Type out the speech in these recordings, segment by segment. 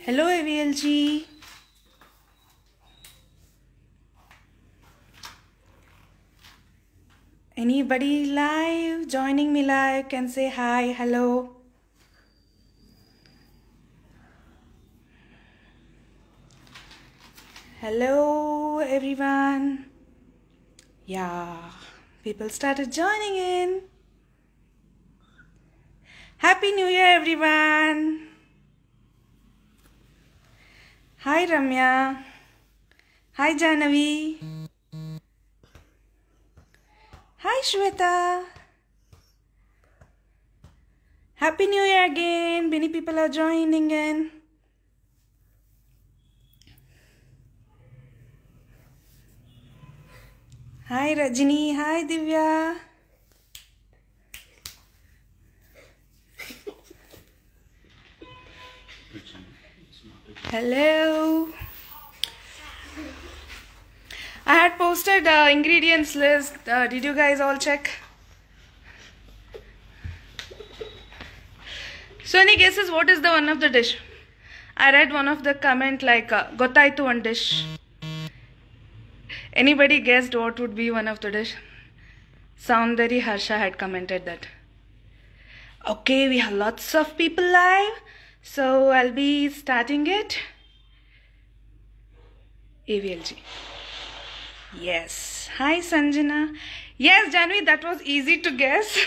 Hello AVLG. Anybody live? Joining me live can say hi, hello. Hello everyone. Yeah, people started joining in. Happy New Year everyone. Hi Ramya. Hi Janavi. Hi Shweta. Happy New Year again. Many people are joining in. Hi Rajini. Hi Divya. Hello. I had posted ingredients list. Did you guys all check? So any guesses what is the one of the dish? I read one of the comment like gottaitu one dish. Anybody guessed what would be one of the dish? Soundari Harsha had commented that. Okay, we have lots of people live. So I'll be starting it. AVLG. Yes. Hi Sanjana. Yes, Janvi, that was easy to guess.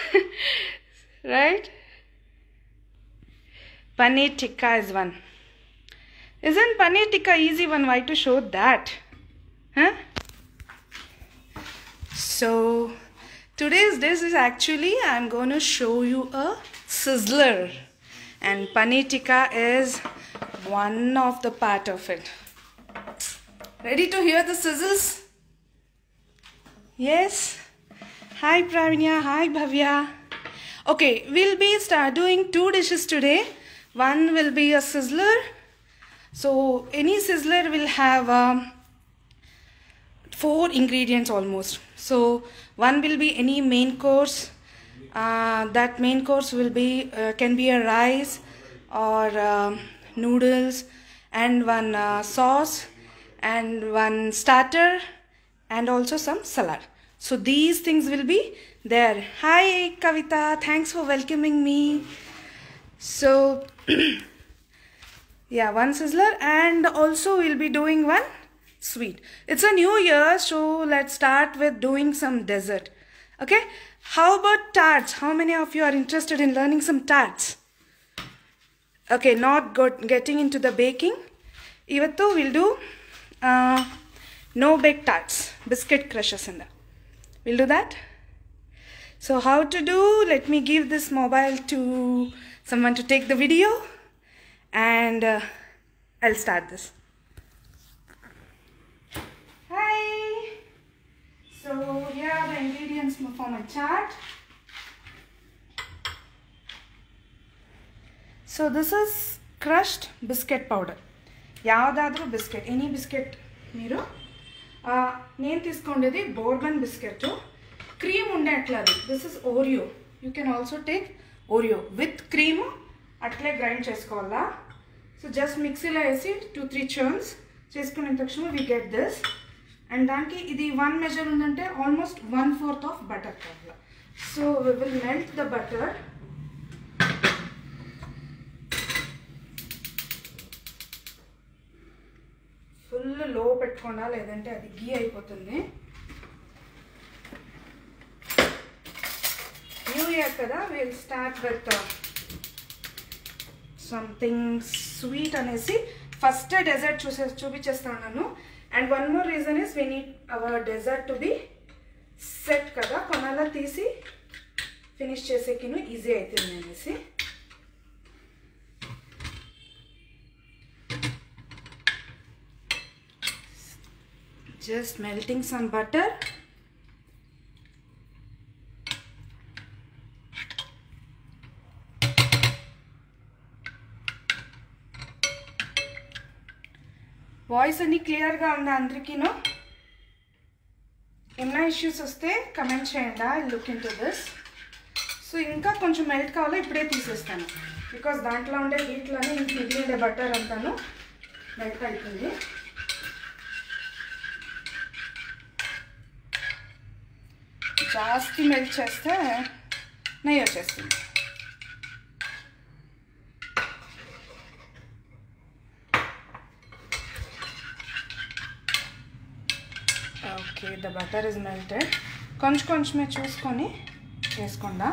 Right? Paneer tikka is one. Isn't paneer tikka easy one? Why to show that? Huh? So today's dish is actually I'm going to show you a sizzler. And paneer tikka is one of the part of it. Ready to hear the sizzles? Yes. Hi Pravinya. Hi Bhavya. Okay, we'll be doing two dishes today. One will be a sizzler. So any sizzler will have 4 ingredients almost. So one will be any main course. That main course will be can be a rice or noodles, and one sauce and one starter and also some salad. So these things will be there. Hi Kavita, thanks for welcoming me. So yeah, one sizzler, and also we'll be doing one sweet. It's a new year, so let's start with doing some dessert. Okay, how about tarts? How many of you are interested in learning some tarts? Okay, not getting into the baking. Ivattu we'll do no bake tarts, biscuit crushes in that. We'll do that. So how to do? Let me give this mobile to someone to take the video, and I'll start this. Hi. So here are the ingredients for my chart. So this is crushed biscuit powder. Yavadadru biscuit, any biscuit meeru nenu teeskondedi bourbon biscuit, cream unde atladi. This is Oreo. You can also take Oreo with cream atle grind chesukovala. So just mixie lo esi 2-3 churns chesukune takshana we get this. And danki idi one measure undante almost 1/4 of butter kavala. So we will melt the butter. Full low pettukonda ledante adi ghee ayipotundi. New year kada, we'll start with something sweet anesi first dessert chupichestanu. And one more reason is we need our dessert to be set kada, konala teesi finish chesekinu easy aitundi anesi. Just melting some butter. Voice ani clear ga unda andrikino? Emna issues vaste comment cheyanda. I'll look into this. So inka koncham melt kavala, ipude teesestanu. Because దాంట్లో ఉండే హీట్లోనే ఇంక మిగిలిండే butter అంతాను melt అవుతుంది. జాస్తి melt చేస్తే నెయ్యి వచ్చేస్తుంది. Okay, the butter is melted. కొంచెమే చూసుకొని వేసుకోండా.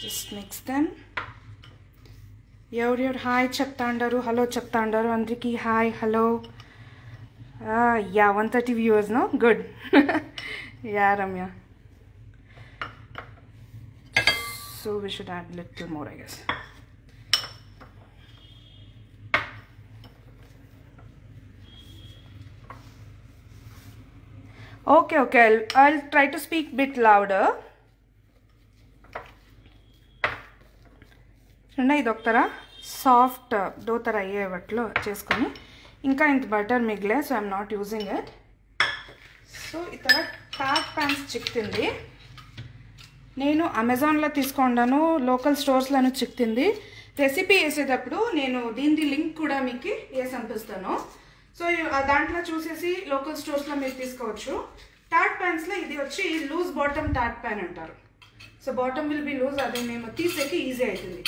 Just mix them. ఎవరు హాయ్ చెప్తా అంటారు, హలో చెప్తా అంటారు. అందరికీ hi hello. Ya 130 viewers no, good. Ya Ramya. So we should add little more, I guess. Okay, I'll try to speak bit louder. చూడండి, ఇది ఒక తర సాఫ్ట్ డో తర అయ్యేవట్లో చేసుకొని ఇంకా ఇంత బటర్ మిగిలే, so I'm not using it. So ఇతర టాట్ ప్యాన్స్ చిక్కింది. నేను అమెజాన్లో తీసుకున్నాను, లోకల్ స్టోర్స్లోనూ చిక్కింది. రెసిపీ వేసేటప్పుడు నేను దీని లింక్ కూడా మీకు వేసి పంపిస్తాను. సో దాంట్లో చూసేసి లోకల్ స్టోర్స్లో మీరు తీసుకోవచ్చు. టాట్ ప్యాన్స్లో ఇది వచ్చి లూజ్ బాటమ్ టాట్ ప్యాన్ అంటారు. So bottom will be loose, అది మేము తీసేకి ఈజీ అవుతుంది.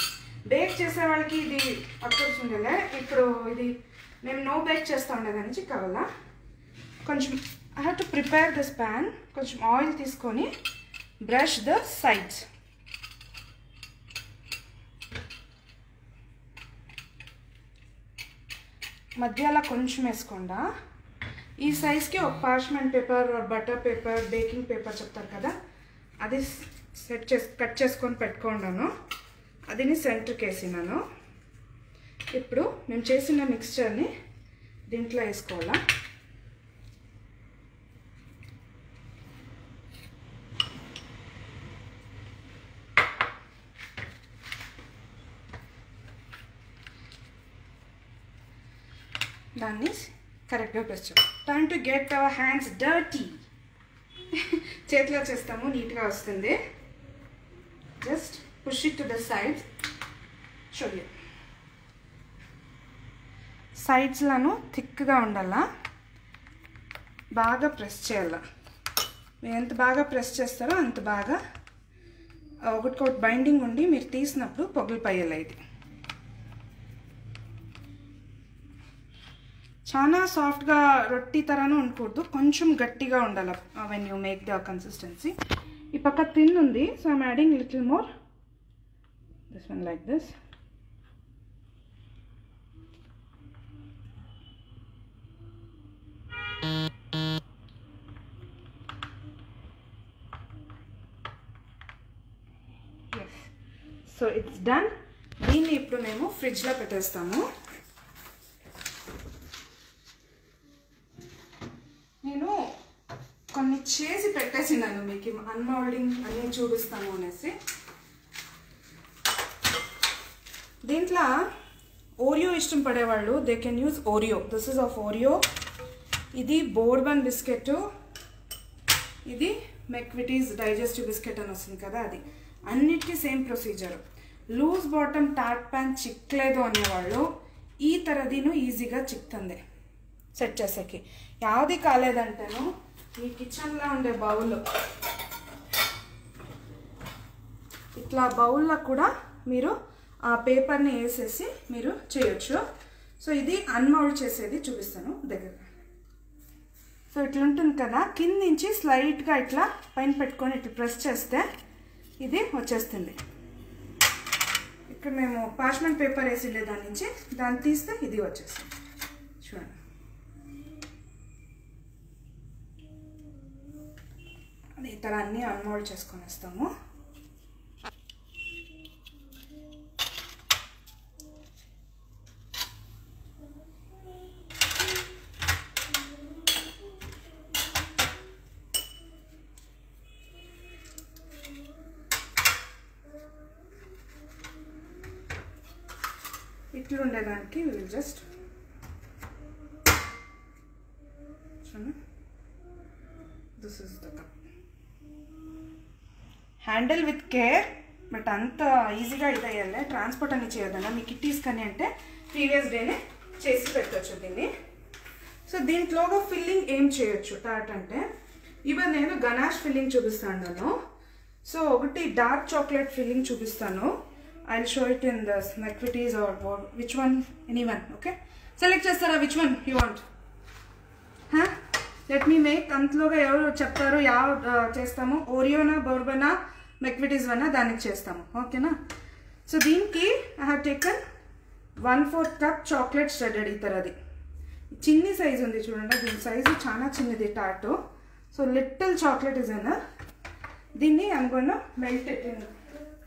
బేక్ చేసే వాళ్ళకి ఇది అఫ్కోర్స్ ఉండలే. ఇప్పుడు ఇది మేము నో బేక్ చేస్తూ ఉండేదానికి కావాలా. కొంచెం I have to prepare this pan. కొంచెం ఆయిల్ తీసుకొని బ్రష్ ద సైడ్స్. మధ్యలో కొంచెం వేసుకోండా. ఈ సైజ్కి ఒక parchment paper butter paper baking paper చెప్తారు కదా, అది కట్ చేసుకొని పెట్టుకున్నాను. అదిని సెంటర్కి వేసినాను. ఇప్పుడు మేము చేసిన మిక్స్చర్ని దీంట్లో వేసుకోవాలా. దాన్ని కరెక్ట్గా ప్రెస్ చేయాలి. Time to get our hands dirty. చేతిలో చేస్తాము, నీట్గా వస్తుంది. Just push it to the sides. చూడండి, సైడ్స్లను థిక్గా ఉండాలా, బాగా ప్రెస్ చేయాల. మీరు ఎంత బాగా ప్రెస్ చేస్తారో అంత బాగా ఒకటికొకటి బైండింగ్ ఉండి మీరు తీసినప్పుడు పొగలు పయ్యాలి. ఇది చాలా సాఫ్ట్గా రొట్టి తరాను ఉండకూడదు, కొంచెం గట్టిగా ఉండాలి when you make the consistency. ఈ పక్క థిన్ ఉంది, so I'm adding little more. This one like this. So it's done. దీన్ని ఇప్పుడు మేము ఫ్రిడ్జ్లో పెట్టేస్తాము. నేను కొన్ని చేసి పెట్టేసినాను మీకు, అన్మోల్డింగ్ అన్నీ చూపిస్తాము అనేసి. దీంట్లో ఓరియో ఇష్టం పడేవాళ్ళు they can use Oreo. This is of Oreo. ఇది బోర్బన్ బిస్కెట్, ఇది మెక్విటీస్ డైజెస్టివ్ బిస్కెట్ అని వస్తుంది కదా, అది. అన్నిటికీ సేమ్ ప్రొసీజర్. లూజ్ బాటమ్ టాట్ ప్యాన్ చిక్కలేదు అనేవాళ్ళు ఈ తరదీను ఈజీగా చిక్కుతుంది సెట్ చేసేకి. యావది కాలేదంటేను ఈ కిచెన్లో ఉండే బౌల్, ఇట్లా బౌల్లో కూడా మీరు ఆ పేపర్ని వేసేసి మీరు చేయొచ్చు. సో ఇది అన్మౌల్డ్ చేసేది చూపిస్తాను దగ్గర. సో ఇట్లా ఉంటుంది కదా, కింద నుంచి స్లైట్గా ఇట్లా పైన పెట్టుకొని ఇట్లా ప్రెస్ చేస్తే ఇది వచ్చేస్తుంది. ఇక్కడ మేము పార్చ్మెంట్ పేపర్ వేసిండే దాని నుంచి దాన్ని తీస్తే ఇది వచ్చేస్తుంది. చూడండి, ఈ తర అన్నీ అన్మోల్డ్ చేసుకొని వస్తాము. ఇట్లుండేదానికి will just this is the cup. Handle with care, but అంత ఈజీగా ఇదయ్యాలి. ట్రాన్స్పోర్ట్ అని చేయొద్దన్నా, మీ కిట్టీస్ కానీ అంటే ప్రీవియస్ డేనే చేసి పెట్టచ్చు దీన్ని. సో దీంట్లోగా ఫిల్లింగ్ ఏం చేయొచ్చు టార్ట్ అంటే, ఇవాళ నేను గనాష్ ఫిల్లింగ్ చూపిస్తాను. సో ఒకటి డార్క్ చాక్లెట్ ఫిల్లింగ్ చూపిస్తాను. I will show it in the McVitie's or which one, any one. Okay, select చేస్తారా which one you want? Let me make. అంతలోగా ఎవరు చెప్తారు చేస్తాము, ఓరియోనా, బోర్బనా, మెక్విటీస్ వన్నా దానికి చేస్తాము. ఓకేనా? సో దీనికి I have taken 1/4 cup chocolate shaded. ఈ తరది చిన్ని సైజు ఉంది చూడండి, దీని సైజు చాలా చిన్నది tart. So little chocolate is in. దీన్ని I'm gonna melt it in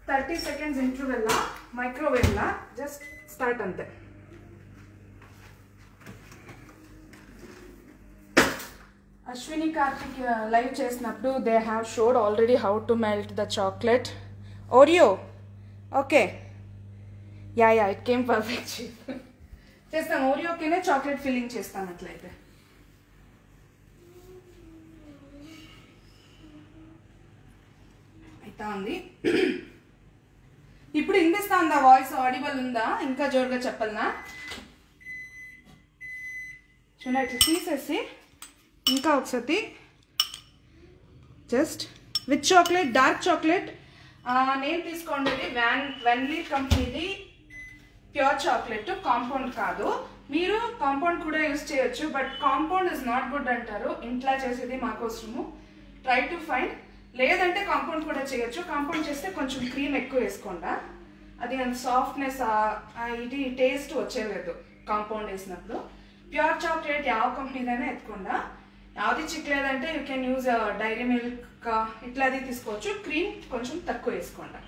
30 seconds ఇంటర్వెల్లా, మైక్రోవేవ్లా. జస్ట్ స్టార్ట్ అంతే. అశ్విని కార్తిక్ లైవ్ చేసినప్పుడు they have showed already how to melt the chocolate Oreo. Okay, ya it came perfect. చేస్తాం ఓరియోకేనే chocolate filling చేస్తాం. అట్లయితే అయితా ఉంది. ఇప్పుడు వినిపిస్తా ఉందా? వాయిస్ ఆడిబుల్ ఉందా? ఇంకా జోరుగా చెప్పాలనా? చూడండి, ఇట్లా తీసేసి ఇంకా ఒకసారి just with chocolate, dark chocolate నేను తీసుకోండి వెన్లీ కంపెనీది ప్యూర్ చాక్లెట్, కాంపౌండ్ కాదు. మీరు కాంపౌండ్ కూడా యూజ్ చేయొచ్చు, but compound is not good అంటారు. ఇంట్లో చేసేది మాకోసము ట్రై టు ఫైండ్. లేదంటే కాంపౌండ్ కూడా చేయొచ్చు. కాంపౌండ్ చేస్తే కొంచెం క్రీమ్ ఎక్కువ వేసుకోండా, అది అంత సాఫ్ట్నెస్ ఇది టేస్ట్ వచ్చేలేదు కాంపౌండ్ వేసినప్పుడు. ప్యూర్ చాక్లెట్ ಯಾವ కంపెనీదైనా ఎత్తుకుండా, యావది చిక్కలేదంటే you can use Dairy Milk ఇట్లాది తీసుకోవచ్చు. క్రీమ్ కొంచెం తక్కువ వేసుకోండి.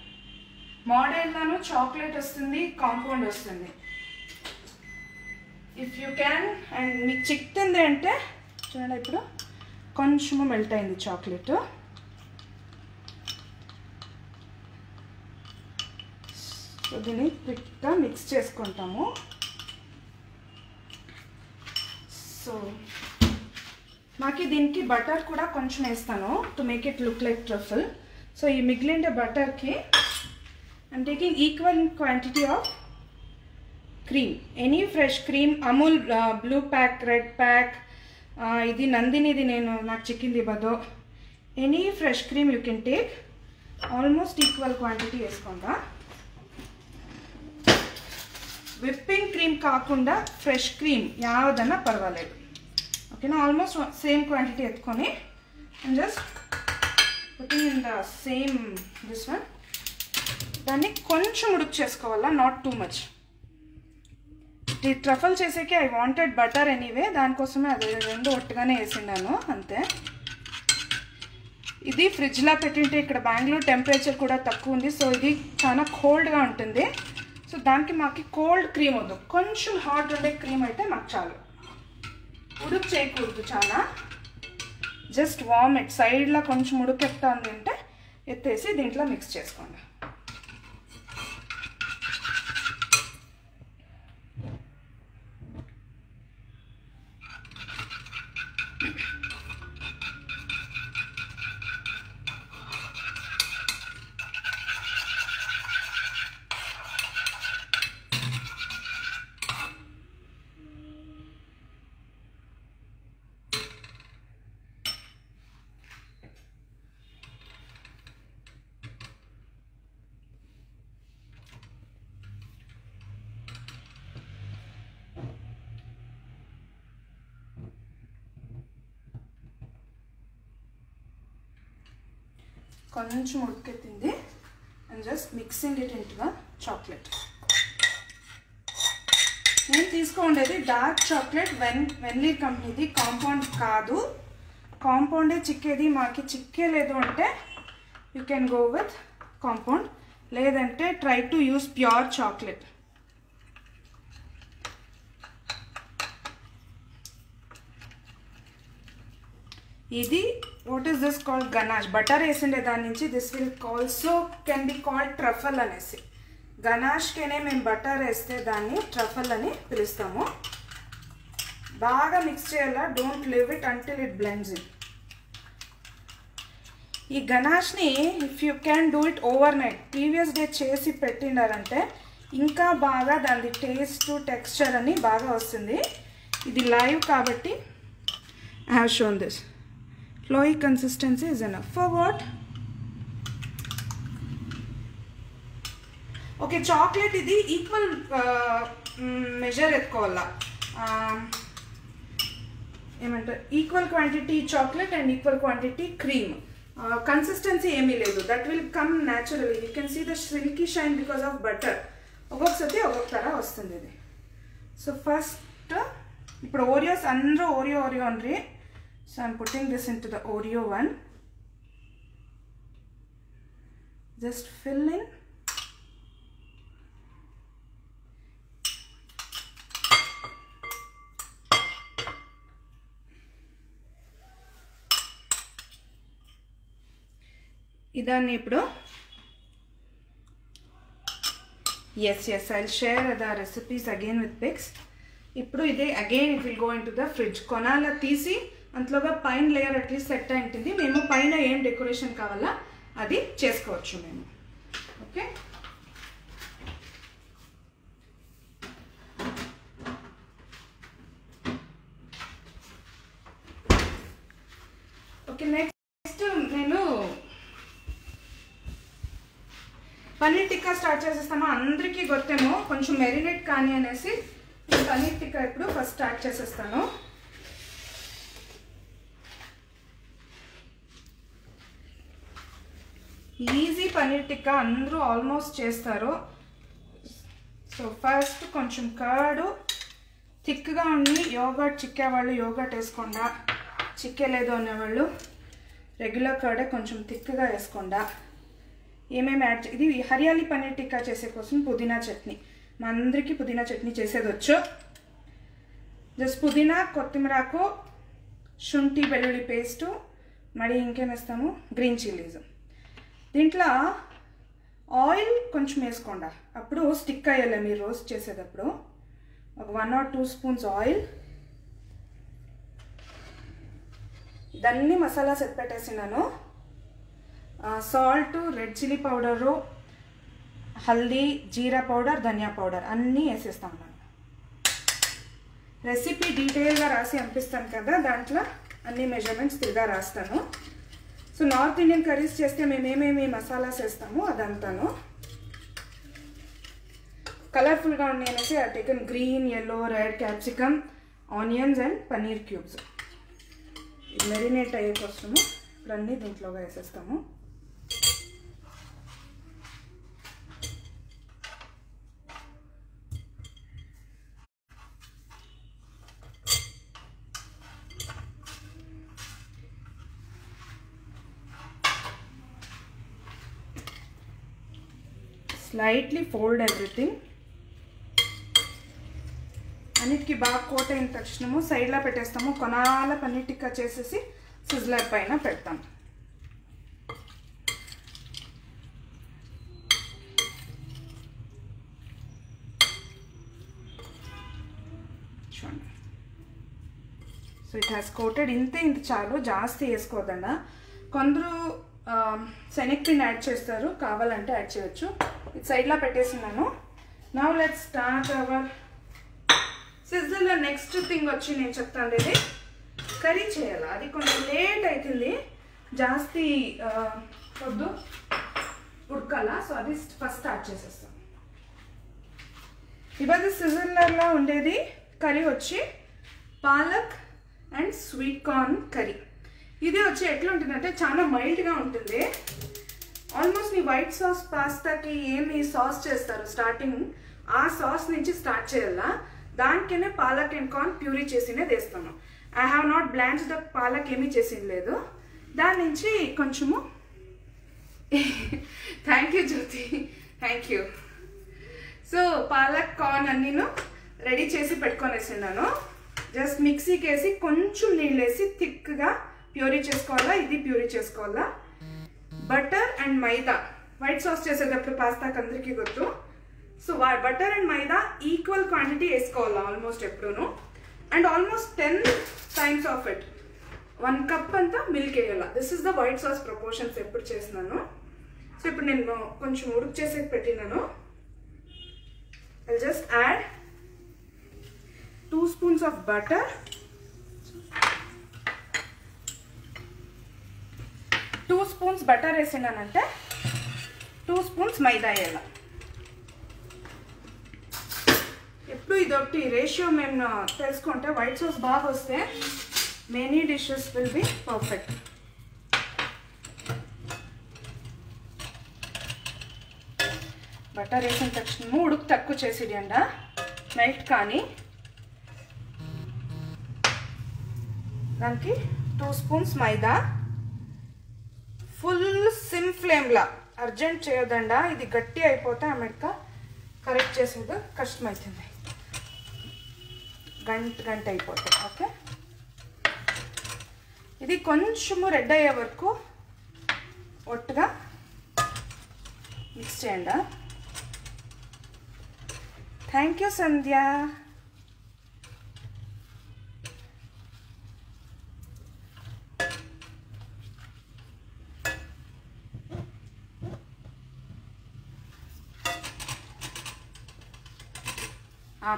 మోడర్న్లోనూ చాక్లెట్ వస్తుంది, కాంపౌండ్ వస్తుంది. If you can. అండ్ మీకు చిక్కింది అంటే చూడండి, ఇప్పుడు కొంచెము మెల్ట్ అయింది చాక్లెట్. సో దీన్ని క్విక్గా మిక్స్ చేసుకుంటాము. సో మాకి దీనికి బటర్ కూడా కొంచెం వేస్తాను to make it look like truffle. So ఈ మిగిలిన బటర్కి I'm taking equal quantity of cream. Any fresh cream, Amul blue pack, red pack, ఇది నందినిది నాకు చిక్కింది బదో. Any fresh cream you can take. Almost equal quantity వేసుకుంటా. విప్పింగ్ క్రీమ్ కాకుండా ఫ్రెష్ క్రీమ్ యావదన్నా పర్వాలేదు. ఓకేనా? ఆల్మోస్ట్ సేమ్ క్వాంటిటీ ఎత్తుకొని and just putting in the same this one. దాన్ని కొంచెం ఉడుకు చేసుకోవాలా, నాట్ టూ మచ్. ఈ ట్రఫల్ చేసేకి ఐ వాంటెడ్ బటర్ ఎనీవే, దానికోసమే అది రెండు ఒట్టుగానే వేసిండాను అంతే. ఇది ఫ్రిడ్జ్లో పెట్టింటే ఇక్కడ బెంగళూరు టెంపరేచర్ కూడా తక్కువ ఉంది. సో ఇది చాలా కోల్డ్గా ఉంటుంది. సో దానికి మాకు కోల్డ్ క్రీమ్ వద్దు, కొంచెం హాట్ ఉండే క్రీమ్ అయితే మాకు చాలు. ఉడుకు చేయకూడదు చాలా, జస్ట్ వార్మ్ ఇట్. సైడ్లో కొంచెం ఉడుకెత్తా ఉంది అంటే ఎత్తేసి దీంట్లో మిక్స్ చేసుకోండి. కొంచెం ఉడికెత్తింది and just mixing it into the chocolate. నేను తీసుకోండేది డార్క్ చాక్లెట్ వెన్లీ కంపెనీది, కాంపౌండ్ కాదు. కాంపౌండే చిక్కేది, మాకి చిక్కేలేదు అంటే you can go with compound, లేదంటే try to use pure chocolate. ఇది what is this called ganache. Butter వేసిండే దాని నుంచి this will also can be called truffle అనేసి. గనాష్కేనే మేము బటర్ వేస్తే దాన్ని ట్రఫల్ అని పిలుస్తాము. బాగా మిక్స్ చేయాలా, don't leave it until it blends in. ఈ గనాష్ని if you can do it overnight, previous day చేసి పెట్టినారంటే ఇంకా బాగా దాని టేస్ట్ టెక్స్చర్ అని బాగా వస్తుంది. ఇది లైవ్ కాబట్టి I have shown this. Flowy consistency is enough. For what? Okay, chocolate ఇది ఈక్వల్ మెజర్ ఎత్తుకోవాలా, ఏమంటారు, equal quantity chocolate and equal quantity cream. Consistency ఏమీ లేదు, that will come naturally. You can see the silky shine because of butter. ఒక్కొక్కసారి ఒక్కొక్క తర వస్తుంది ఇది. సో ఫస్ట్ ఇప్పుడు ఓరియోస్ అందరూ ఓరియో అండ్రి. So I'm putting this into the Oreo one. Just fill in. ఇదాన్ని ఇప్పుడు yes I'll share the recipes again with pics. ఇప్పుడు ఇదే again it will go into the fridge. కొనాల తీసి అంతలోగా పైన లేయర్ అట్లీస్ట్ సెట్ అయి ఉంటుంది. మేము పైన ఏం డెకరేషన్ కావాలా అది చేసుకోవచ్చు మేము. ఓకే, ఓకే నెక్స్ట్ నేను పన్నీర్ టిక్కా స్టార్ట్ చేసేస్తాను. అందరికీ గొత్తేమో కొంచెం మెరినేట్ కానీ అనేసి నేను పన్నీర్ టిక్కా ఇప్పుడు ఫస్ట్ స్టార్ట్ చేసేస్తాను. ఈజీ పన్నీర్ టిక్కా అందరూ ఆల్మోస్ట్ చేస్తారు. సో ఫస్ట్ కొంచెం కర్డు థిక్గా ఉండి, యోగర్ట్ చిక్కేవాళ్ళు యోగర్ట్ వేసుకోండా, చిక్కేలేదు అనేవాళ్ళు రెగ్యులర్ కర్డే కొంచెం థిక్గా వేసుకోండా. ఏమేమి యాడ్ ఇది హరియాలి పన్నీర్ టిక్కా చేసే కోసం పుదీనా చట్నీ. మా అందరికీ పుదీనా చట్నీ చేసేది వచ్చు. జస్ట్ పుదీనా, కొత్తిమీరాకు, శుంఠి వెల్లుల్లి పేస్టు, మరి ఇంకేం వేస్తాము, గ్రీన్ చిల్లీస్. దీంట్లో ఆయిల్ కొంచెం వేసుకోండా, అప్పుడు స్టిక్ అయ్యాలి మీరు రోస్ట్ చేసేటప్పుడు. ఒక 1 or 2 స్పూన్స్ ఆయిల్. ఇదన్నీ మసాలాస్ ఎత్తిపెట్టేసినాను. Salt, red chilli powder, haldi, jeera powder, dhania powder అన్నీ వేసేస్తాను. రెసిపీ డీటెయిల్గా రాసి పంపిస్తాను కదా, దాంట్లో అన్ని మెజర్మెంట్స్ తిరిగా రాస్తాను. సో నార్త్ ఇండియన్ కర్రీస్ చేస్తే మేము ఏమేమి మసాలాస్ వేస్తామో అదంతాను. కలర్ఫుల్గా ఉన్నాయి అనేసి I taken green, yellow, red capsicum, onions and paneer cubes. ఇది మెరినేట్ అయ్యే కోసము ఇప్పుడు అన్నీ దీంట్లోగా వేసేస్తాము. Slightly fold everything. అన్నిటికీ బాగా కోట్ అయిన తక్షణము సైడ్లో పెట్టేస్తాము. కొనాల పన్నీర్ టిక్కా చేసేసి సిజ్లర్ పైన పెడతాం. చూడండి, సో ఇట్ హ్యాస్ కోటెడ్. ఇంత చాలు, జాస్తి వేసుకోవద్దండా. కొందరు శనగపిండి యాడ్ చేస్తారు, కావాలంటే యాడ్ చేయొచ్చు. ఇది సైడ్లో పెట్టేసినాను. నౌ లెట్స్ స్టార్ట్ అవర్ సిజ్లర్లో. నెక్స్ట్ థింగ్ వచ్చి నేను చెప్తాను, ఇది కర్రీ చేయాలి. అది కొంచెం లేట్ అవుతుంది, జాస్తి వద్దు ఉడకాల. సో అది ఫస్ట్ స్టార్ట్ చేసేస్తాం. ఇవాళ సిజ్లర్లో ఉండేది కర్రీ వచ్చి palak and sweet corn curry. ఇది వచ్చి ఎట్లా ఉంటుందంటే చాలా మైల్డ్గా ఉంటుంది. ఆల్మోస్ట్ మీ వైట్ సాస్ పాస్తాకి ఏమి సాస్ చేస్తారు స్టార్టింగ్, ఆ సాస్ నుంచి స్టార్ట్ చేయాలా. దానికనే పాలక్ అండ్ కార్న్ ప్యూరీ చేసినే వేస్తాను. I have not blanch the palak ఏమీ చేసింది లేదు. దాని నుంచి కొంచెము thank you Jyothi, thank you. So palak corn అన్నీను రెడీ చేసి పెట్టుకొనేసిన్నాను. జస్ట్ మిక్సీకి వేసి కొంచెం నీళ్ళు వేసి థిక్గా ప్యూరీ చేసుకోవాలా. ఇది ప్యూరీ చేసుకోవాలా. Butter and maida white sauce చేసేటప్పుడు పాస్తాకి అందరికీ గుర్తు so butter and maida equal quantity వేసుకోవాలి ఆల్మోస్ట్ ఎప్పుడూను. And almost 10 times of it 1 cup అంతా మిల్క్ వేయాలి. This is the white sauce proportions ఎప్పుడు చేస్తున్నాను. సో ఇప్పుడు నేను కొంచెం ఉడుకు చేసి పెట్టినాను. I'll just add 2 spoons of butter, 2 spoons butter వేసినానంటే 2 spoons మైదా వేయాలి. ఎప్పుడు ఇదొకటి రేషియో మేము తెలుసుకుంటే వైట్ సాస్ బాగా వస్తే many dishes will be perfect. Butter వేసిన తక్షణ ఉడుకు తక్కువ చేసిడి అండ మెల్ట్ కానీ దానికి 2 spoons మైదా. ఫుల్ సిమ్ ఫ్లేమ్లా అర్జెంట్ చేయొద్దండ, ఇది గట్టి అయిపోతే ఆమెక కరెక్ట్ చేసేది కష్టమవుతుంది, గంట అయిపోతాయి. ఓకే, ఇది కొంచెము రెడ్ అయ్యే వరకు ఒట్టుగా మిక్స్ చేయండి. థ్యాంక్ యూ సంధ్య.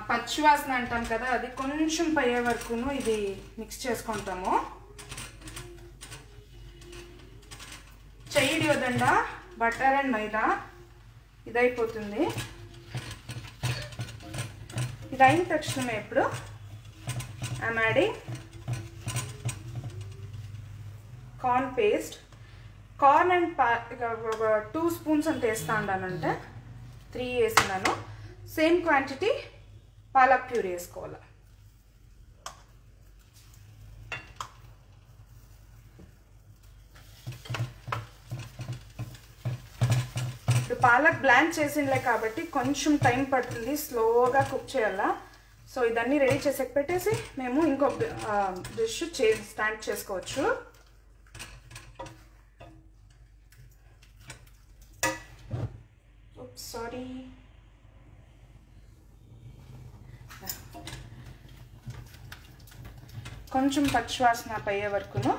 పచ్చివాసన అంటాం కదా, అది కొంచెం పోయే వరకును ఇది మిక్స్ చేసుకుంటాము. చెయ్యి వదండ, బటర్ అండ్ మైదా ఇదైపోతుంది. ఇది అయిన తక్షణమే ఇప్పుడు I'm adding corn paste. Corn and 2 spoons అంత వేస్తా ఉండానంటే 3 వేసినాను. సేమ్ క్వాంటిటీ పాలక్ ప్యూరీ వేసుకోవాలి. ఇప్పుడు పాలక్ బ్లాంచ్ చేసిందిలే కాబట్టి కొంచెం టైం పడుతుంది, స్లోగా కుక్ చేయాలా. సో ఇదన్నీ రెడీ చేసి పెట్టేసి మేము ఇంకొక డిష్ స్టార్ట్ చేసుకోవచ్చు. సారీ, కొంచెం పచ్చివాసన పోయే వరకును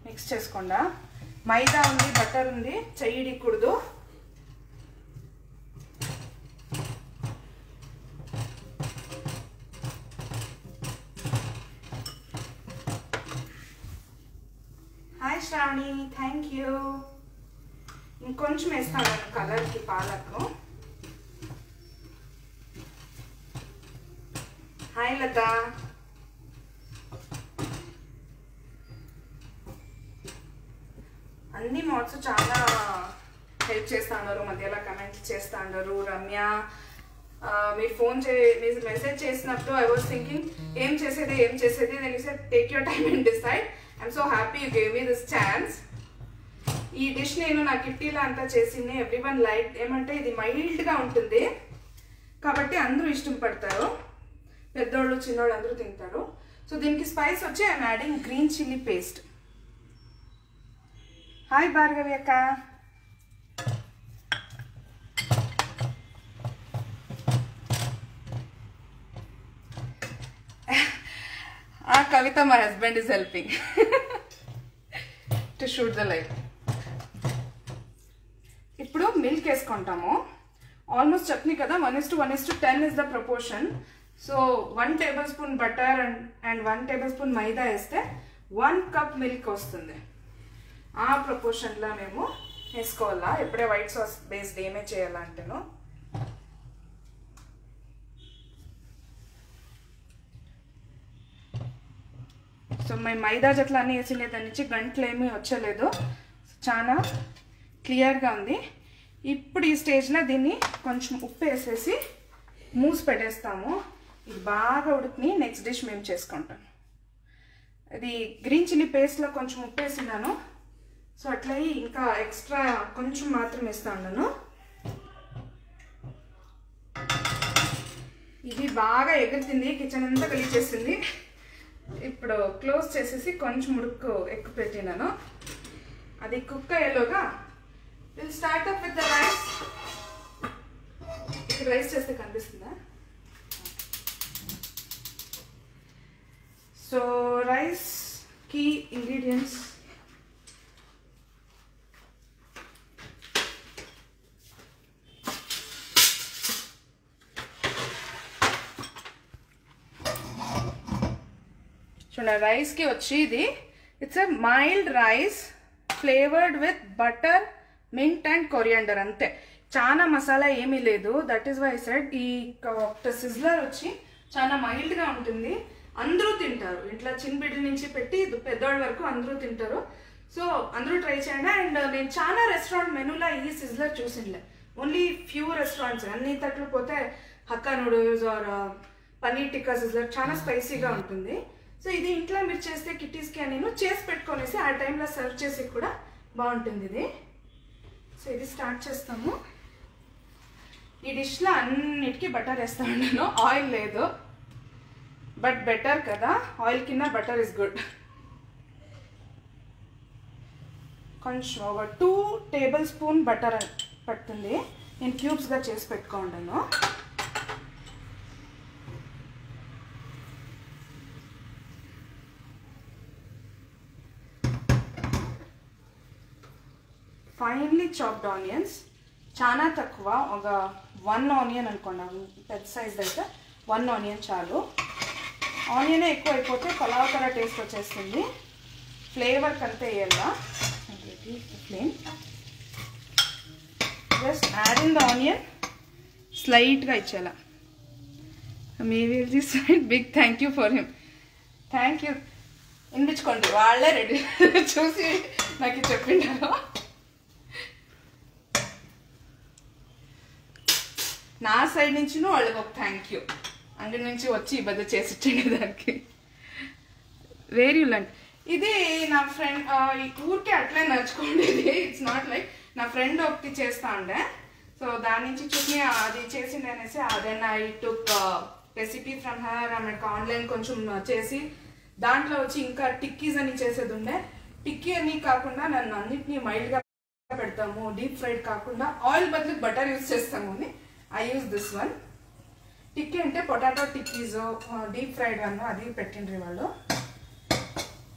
మిక్స్ చేసుకోండా. మైదా ఉంది, బటర్ ఉంది, చెయ్యకూడదు. Hi Shravani, thank you. ఇంకొంచెం వేస్తాను కలర్కి పాలకు. హాయ్ లత. అన్ని మోడ్స్ చాలా హెల్ప్ చేస్తూ ఉన్నారు, మధ్యలో కమెంట్స్ చేస్తూ ఉన్నారు. రమ్య మీరు మీరు మెసేజ్ చేసినప్పుడు ఐ వాజ్ థింకింగ్ ఏం చేసేది then you said take your time and decide. I'm so happy you gave me this chance. ఈ డిష్ నేను నా కిట్టీలో అంతా చేసింది. ఎవ్రీవన్ లైక్, ఏమంటే ఇది మైల్డ్గా ఉంటుంది కాబట్టి అందరూ ఇష్టం పడతారు, పెద్దోళ్ళు చిన్నోళ్ళు అందరూ తింటారు. సో దీనికి స్పైస్ వచ్చి I'm adding green chilli paste. Hi Bhargavi అక్క. Kavita, my husband is helping to shoot the live. ఇప్పుడు మిల్క్ వేసుకుంటాము. ఆల్మోస్ట్ చట్నీ కదా, 1:1:10 is the proportion. So 1 tablespoon butter and 1 tablespoon మైదా వేస్తే 1 cup మిల్క్ వస్తుంది. ఆ ప్రపోర్షన్లో మేము వేసుకోవాలా. ఎప్పుడే వైట్ సాస్ బేస్డ్ ఏమే చేయాలంటేను. సో మేము మైదా జట్లు అన్నీ వేసిండే దాని నుంచి గంటలు ఏమీ వచ్చలేదు, చాలా క్లియర్గా ఉంది. ఇప్పుడు ఈ స్టేజ్లో దీన్ని కొంచెం ఉప్పు వేసేసి మూసి పెట్టేస్తాము. ఇది బాగా ఉడికి నెక్స్ట్ డిష్ మేము చేసుకుంటాం. ఇది గ్రీన్ చిల్లీ పేస్ట్లో కొంచెం ఉప్పు వేసినాను, సో అట్లా ఇంకా ఎక్స్ట్రా కొంచెం మాత్రం వేస్తా ఉన్నాను. ఇది బాగా ఎగురుతుంది, కిచెన్ అంతా కలిచేసింది. ఇప్పుడు క్లోజ్ చేసేసి కొంచెం ఉడుకు ఎక్కువ పెట్టినాను. అది కుక్ అయ్యేలోగా will start up with the rice. Rice చేస్తే కనిపిస్తుందా? సో రైస్ కీ ఇంగ్రీడియంట్స్ చూడండి. రైస్కి వచ్చి ఇది it's a mild rice flavoured with butter, mint and coriander, అంతే. చాలా మసాలా ఏమీ లేదు. దట్ ఈస్ వై సెడ్ ఈ సిజ్లర్ వచ్చి చాలా మైల్డ్గా ఉంటుంది. అందరూ తింటారు ఇంట్లో, చిన్న బిడ్డ నుంచి పెట్టి పెద్దవాళ్ళ వరకు అందరూ తింటారు. సో అందరూ ట్రై చేయండి. అండ్ నేను చాలా రెస్టారెంట్ మెనూలో ఈ సిజ్లర్ చూసిండే, ఓన్లీ ఫ్యూ రెస్టారెంట్స్. అన్ని తట్లు పోతే hakka noodles or paneer tikka sizzler చాలా స్పైసీగా ఉంటుంది. సో ఇది ఇంట్లో మీరు చేస్తే కిట్టీస్కి నేను చేసి పెట్టుకొనేసి ఆ టైంలో సర్వ్ చేసి కూడా బాగుంటుంది ఇది. సో ఇది స్టార్ట్ చేస్తాము. ఈ డిష్లో అన్నిటికీ బటర్ వేస్తాను నేను, ఆయిల్ లేదు. బట్ బెటర్ కదా, ఆయిల్ కింద బటర్ ఇస్ గుడ్. కొంచెం ఒక 2 టేబుల్ స్పూన్ బటర్ పడుతుంది. నేను క్యూబ్స్గా చేసి పెట్టుకుంటాను. ఫైన్లీ చాప్డ్ ఆనియన్స్, చాలా తక్కువ, ఒక 1 ఆనియన్ అనుకోండి. పెద్ద సైజ్ అయితే 1 ఆనియన్ చాలు. ఆనియనే ఎక్కువ అయిపోతే పలావ్ కర టేస్ట్ వచ్చేస్తుంది. ఫ్లేవర్కి అంతే వేయాలా. Flame just add in the onion, స్లైట్గా ఇచ్చేలా. Maybe this big thank you for him. Thank you వినిపించుకోండి, వాళ్ళే రెడీ చూసి నాకు చెప్పిండారు. నా సైడ్ నుంచి వాళ్ళకి ఒక థ్యాంక్ యూ, అంగడి నుంచి వచ్చి ఇబ్బంది చేసి ఇచ్చండి దానికి. వెరీ లంట్. ఇది నా ఫ్రెండ్ ఊరికే అట్లే నడుచుకోండేది. ఇట్స్ నాట్ లైక్ నా ఫ్రెండ్ ఒకటి చేస్తా ఉండే. సో దాని నుంచి చూసి అది చేసిండే అనేసి then I took recipe from her. ఆమెకు ఆన్లైన్ కొంచెం చేసి దాంట్లో వచ్చి ఇంకా టిక్కీస్ అని చేసేది ఉండే. టిక్కీ అని కాకుండా నన్ను అన్నిటినీ మైల్డ్గా పెడతాము, డీప్ ఫ్రైడ్ కాకుండా ఆయిల్ బదులు బటర్ యూజ్ చేస్తాము అని ఐ యూజ్ దిస్ వన్. టిక్కీ అంటే potato tikkis deep fried one అది పెట్టిండ్రి వాళ్ళు.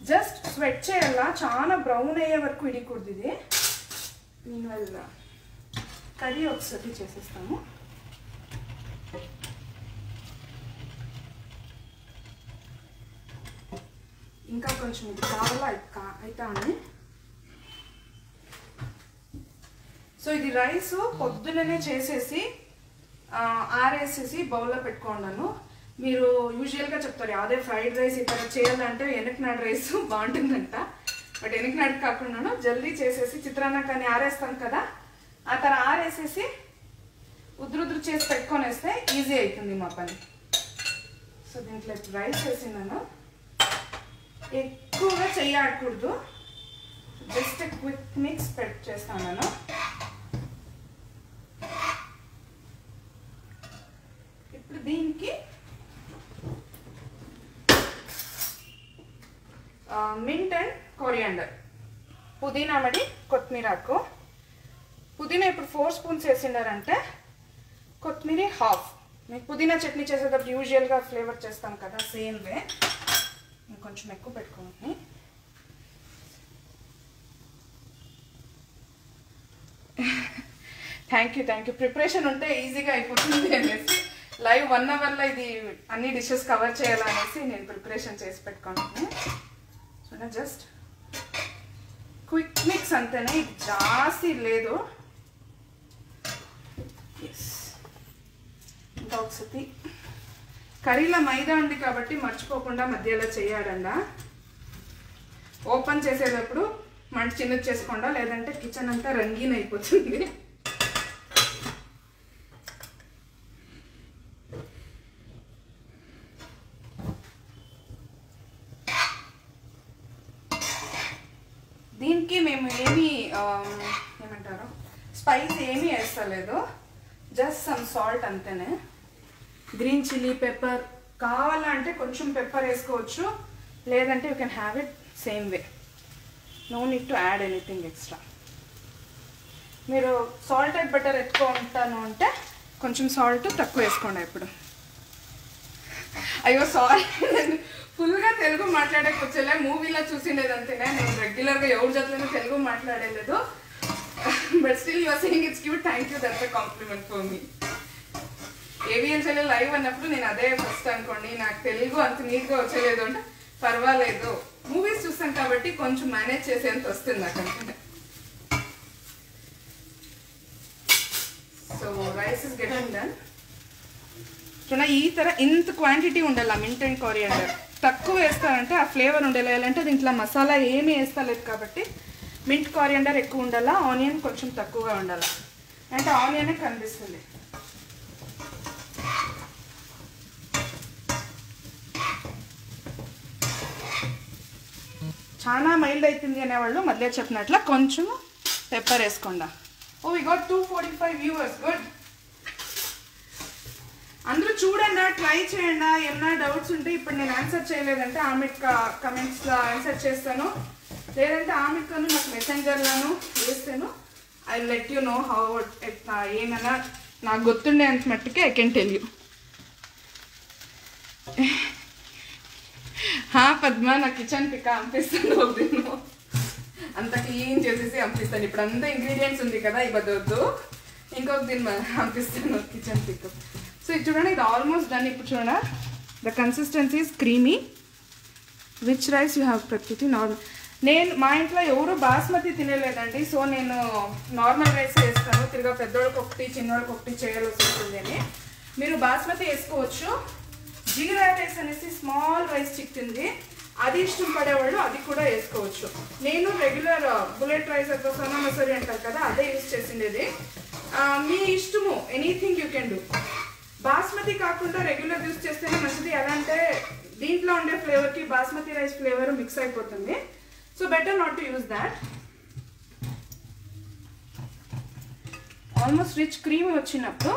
జస్ట్ స్వెట్ చేయాలా, చాలా బ్రౌన్ అయ్యే వరకు ఇడికూడదు ఇది. దీనివల్ల కర్రీ ఒకసారి చేసేస్తాము. ఇంకా కొంచెం ఇది కావాలా అయితే అని. సో ఇది రైస్ పొద్దుననే చేసేసి ఆరేసేసి బౌల్లో పెట్టుకున్నాను. మీరు యూజువల్గా చెప్తారు అదే ఫ్రైడ్ రైస్ ఇక్కడ చేయాలంటే ఎనకనాడు రైస్ బాగుంటుందంట. బట్ ఎనకనాడు కాకుండా జల్దీ చేసేసి చిత్రాన్న కానీ ఆరేస్తాం కదా, ఆ తర్వాత ఆరేసేసి ఉదురు చేసి పెట్టుకొనేస్తే ఈజీ అవుతుంది మా పని. సో దీంట్లో రైస్ వేసినాను. ఎక్కువగా చెయ్యి ఆడకూడదు, జస్ట్ క్విక్ మిక్స్ చేస్తాను నేను. ఇప్పుడు దీనికి మింట్ అండ్ కొరియాండర్, పుదీనా మడి కొత్తిమీరాకు. పుదీనా ఇప్పుడు 4 స్పూన్స్ వేసిండారంటే కొత్తిమీర హాఫ్. మీకు పుదీనా చట్నీ చేసేటప్పుడు యూజువల్గా ఫ్లేవర్ చేస్తాం కదా, సేమ్ వే ఇంకొంచెం ఎక్కువ పెట్టుకోండి. Thank you. ప్రిపరేషన్ ఉంటే ఈజీగా అయిపోతుంది అనేసి లైవ్ 1 అవర్లో ఇది అన్ని డిషెస్ కవర్ చేయాలనేసి నేను ప్రిపరేషన్ చేసి పెట్టుకున్నాను. సో జస్ట్ క్విక్ మిక్స్ అంతేనే, ఇది జాస్తి లేదు. ఎస్, ఇంకా ఒకసారి కర్రీలో మైదా ఉంది కాబట్టి మర్చిపోకుండా మధ్యలో చేయాలండా. ఓపెన్ చేసేటప్పుడు మంట చిన్నది చేసుకోండా, లేదంటే కిచెన్ అంతా రంగీన్ అయిపోతుంది. దీనికి మేము ఏమంటారు స్పైస్ ఏమీ వేస్తలేదు, జస్ట్ సమ్ సాల్ట్ అంతేనే. గ్రీన్ చిల్లీ పెప్పర్ కావాలంటే కొంచెం పెప్పర్ వేసుకోవచ్చు, లేదంటే you can have it same way. No need to add anything extra. మీరు సాల్టెడ్ బటర్ ఎత్తుకుంటాను అంటే కొంచెం సాల్ట్ తక్కువ వేసుకోండి ఇప్పుడు. అయ్యో సారీ, నేను ఫుల్గా తెలుగు మాట్లాడకపోవచ్చలే, మూవీలో చూసిండేది అంతేనే, నేను రెగ్యులర్గా ఎవరి జతలోనే తెలుగు మాట్లాడలేదు. But still your saying it's cute, thank you, that's a compliment for me. AVN చెల్లె లైవ్ అన్నప్పుడు నేను అదే ఫస్ట్ అనుకోండి, నాకు తెలుగు అంత నీట్గా వచ్చేలేదు అంటే పర్వాలేదు, మూవీస్ చూస్తాను కాబట్టి కొంచెం మేనేజ్ చేసేంత వస్తుంది నాకు అనుకుంటే. So rice is getting done. చూడ ఈ ఇంత క్వాంటిటీ ఉండాలి మింట్ అండ్ కొరియాండర్. తక్కువ వేస్తారంటే ఆ ఫ్లేవర్ ఉండేలాగంటే దీంట్లో మసాలా ఏమీ వేస్తలేదు కాబట్టి మింట్ కొరియాండర్ ఎక్కువ ఉండాలా, ఆనియన్ కొంచెం తక్కువగా ఉండాలి, అంటే ఆనియనే కనిపిస్తుంది. చాలా మైల్డ్ అవుతుంది అనేవాళ్ళు మళ్ళీ చెప్పినట్లు కొంచెం పెప్పర్ వేసుకోండి. ఓ వి గాట్ 245 వ్యూవర్స్, గుడ్. అందరూ చూడండి, ట్రై చేయండి. ఏమైనా డౌట్స్ ఉంటే ఇప్పుడు నేను ఆన్సర్ చేయలేదంటే ఆమె కమెంట్స్లో ఆన్సర్ చేస్తాను, లేదంటే ఆమెకు నాకు మెసెంజర్లను చేస్తాను. I let you know how ఏమైనా నాకు గుర్తుండే అంత మట్టుకే I can tell you. Padma నా కిచెన్ పిక్ పంపిస్తాను, వద్దు అంత క్లీన్ చేసేసి పంపిస్తాను. ఇప్పుడు అంతా ఇంగ్రీడియంట్స్ ఉంది కదా, ఇవ్వద్దు, ఇంకొక దీన్ని పంపిస్తాను కిచెన్ పిక్. సో ఇది చూడండి, ఇది ఆల్మోస్ట్ డన్. ఇప్పుడు చూడండి, the consistency is creamy. Which rice you have ప్రకృతి? నార్మల్. నేను మా ఇంట్లో ఎవరు బాస్మతి తినలేదండి, సో నేను నార్మల్ రైస్ వేస్తాను. తిరిగా పెద్దోళ్ళకి ఒకటి చిన్నోళ్ళకి ఒకటి చేయాల్సి వస్తుంది అని. మీరు బాస్మతి వేసుకోవచ్చు. జీరా రైస్ అనేసి స్మాల్ రైస్ చిక్కింది, అది ఇష్టం పడేవాళ్ళు అది కూడా వేసుకోవచ్చు. నేను రెగ్యులర్ బుల్లెట్ రైస్ అట్లా సోనా మసూరి అంటారు కదా, అదే యూజ్ చేసిండేది. మీ ఇష్టము, anything you can do. Basmati కాకుండా రెగ్యులర్ యూజ్ చేస్తేనే మంచిది. ఎలా అంటే దీంట్లో ఉండే ఫ్లేవర్కి బాస్మతి రైస్ ఫ్లేవర్ మిక్స్ అయిపోతుంది. So better not to use that. Almost rich cream వచ్చినప్పుడు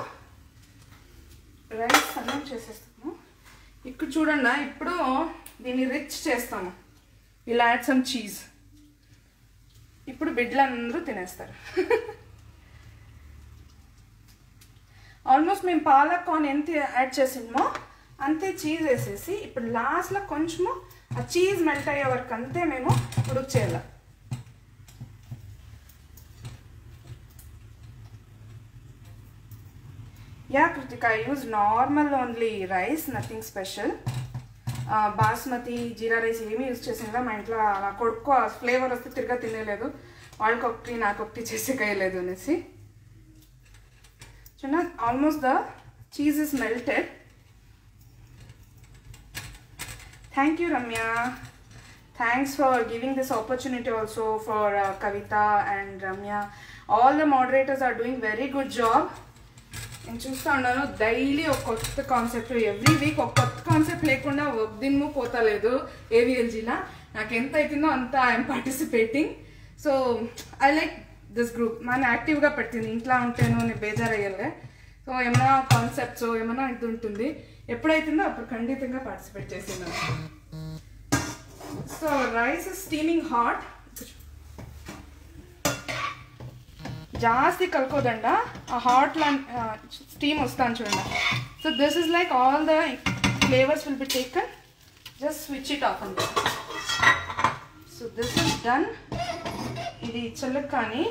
రైస్ అన్నం చేసేస్తాము. ఇక్కడ చూడండి, ఇప్పుడు దీన్ని రిచ్ చేస్తాము. ఇలా యాడ్ సమ్ చీజ్. ఇప్పుడు బిడ్డలందరూ తినేస్తారు. ఆల్మోస్ట్ మేము పాలక్ కార్న్ ఎంత యాడ్ చేసినామో అంతే చీజ్ వేసేసి ఇప్పుడు లాస్ట్లో కొంచెము ఆ చీజ్ మెల్ట్ అయ్యే వరకు అంతే మేము ఉడుకు చేయాలి. Yeah, Kritika, I use normal only rice, nothing special. Basmati jeera rice ఏమీ యూజ్ చేసినా మా ఇంట్లో నా కొడుకు ఆ ఫ్లేవర్ వస్తే తిరిగా తినేలేదు, వాళ్ళకి ఒకటి నాకు ఒకటి చేసేయలేదు అనేసి. చూడండి, almost the cheese is melted. Thank you Ramya, thanks for giving this opportunity also for Kavitha and Ramya. All the moderators are doing very good job. నేను చూస్తూ ఉన్నాను డైలీ ఒక కొత్త కాన్సెప్ట్, ఎవ్రీ వీక్ ఒక కొత్త కాన్సెప్ట్ లేకుండా ఒక దినము పోతలేదు ఏవిఎల్జీలా. నాకు ఎంత అవుతుందో అంత I'm participating. So I like this group. మన యాక్టివ్గా పెట్టింది, ఇంట్లో ఉంటేను నేను బేజారయ్యలే. సో ఏమైనా కాన్సెప్ట్స్ ఏమైనా ఇది ఉంటుంది, ఎప్పుడైతుందో అప్పుడు ఖండితంగా పార్టిసిపేట్ చేసినాను. So rice steaming hot. జాస్తి కలుకోదండ, ఆ హాట్ స్టీమ్ వస్తాను చూడండి. So this is like all the flavours will be taken. Just switch it off అండి. So this is done. ఇది చల్లక్ కానీ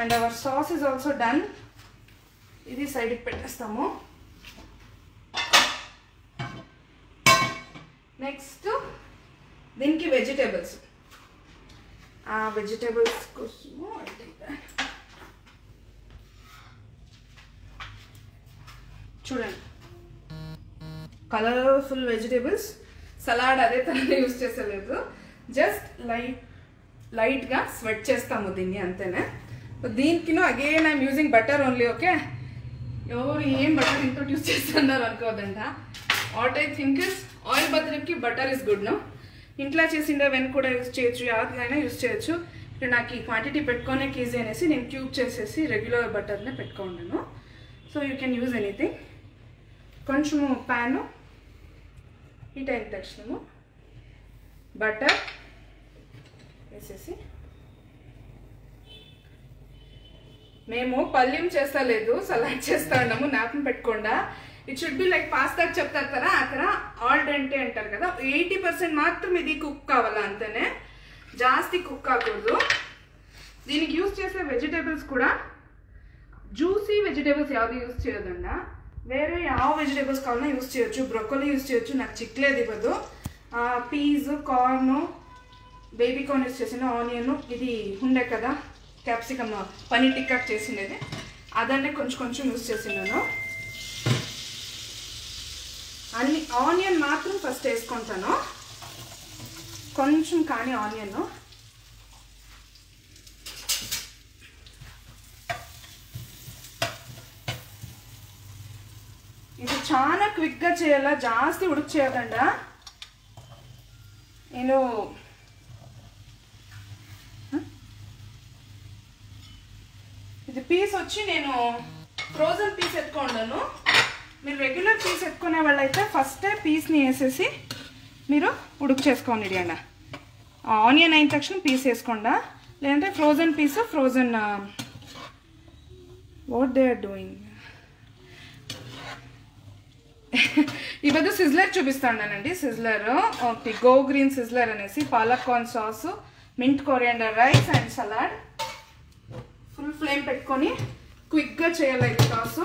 and our sauce is also done. ఇది సైడ్కి పెట్టేస్తాము. నెక్స్ట్ దీనికి వెజిటేబుల్స్. వెజిటేబుల్స్ కోసము చూడండి, కలర్ఫుల్ వెజిటేబుల్స్. సలాడ్ అదే తనని యూజ్ చేసలేదు, జస్ట్ లైట్గా స్వెట్ చేస్తాము దీన్ని అంతేనే. దీనికిను again I'm using butter only. Okay, ఎవరు ఏం బటర్ ఇంకోటి యూజ్ చేస్తున్నారు అనుకోదంట. What I think is oil బటర్కి బటర్ ఇస్ గుడ్. నో, ఇంట్లో చేసిండే వెన్ కూడా యూజ్ చేయొచ్చు, యాదైనా యూజ్ చేయొచ్చు. ఇప్పుడు నాకు ఈ క్వాంటిటీ పెట్టుకోనే ఈజీ అనేసి నేను క్యూబ్ చేసేసి రెగ్యులర్ బటర్నే పెట్టుకున్నాను. So you can use anything. కొంచెము ప్యాను హీట్ అయిన తక్షణము బటర్ వేసేసి మేము పల్యం చేస్తలేదు, సలాడ్ చేస్తా ఉన్నాము. జ్ఞాపకం పెట్టుకోండా. ఇట్ షుడ్ బి లైక్ పాస్తాకి చెప్తారు కదా, అక్కడ ఆల్ డెంటే అంటారు కదా, 80% మాత్రం ఇది కుక్ కావాలా, అంతేనే, జాస్తి కుక్ కాకూడదు. దీనికి యూజ్ చేసే వెజిటేబుల్స్ కూడా జ్యూసీ వెజిటేబుల్స్ యాவது యూజ్ చేయొద్దండి. వేరే ಯಾವ వెజిటేబుల్స్ కావాలన్నా యూజ్ చేయొచ్చు. బ్రొకోలీ యూజ్ చేయొచ్చు, నాకు చిక్లేదు ఇవ్వదు. Peas, corn, baby corn use చేసిన, ఆనియన్, ఇది ఉండే కదా క్యాప్సికమ్ పనీర్ టిక్కా చేసినది, అదన్నీ కొంచెం కొంచెం యూజ్ చేసినాను. అన్ని ఆనియన్ మాత్రం ఫస్ట్ వేసుకుంటాను కొంచెం, కానీ ఆనియన్ ఇది చాలా క్విక్గా చేయాలా, జాస్తి ఉడుకు చేయదండ. నేను ఇది పీస్ వచ్చి నేను ఫ్రోజన్ పీస్ ఎత్తుకున్నాను. మీరు రెగ్యులర్ పీస్ ఎత్తుకునే వాళ్ళైతే ఫస్టే పీస్ని వేసేసి మీరు ఉడుకు చేసుకోండి అండి. ఆనియన్ అయిన తక్షణ పీస్ వేసుకోండా, లేదంటే frozen peas, frozen what they are doing. ఇవద్దు సిజ్లర్ చూపిస్తానండి. సిజ్లర్ ఒకటి గో గ్రీన్ సిజ్లర్ అనేసి, palak corn sauce, mint coriander rice and salad. Full flame పెట్టుకొని క్విక్గా చేయాలి ఇది టాస్.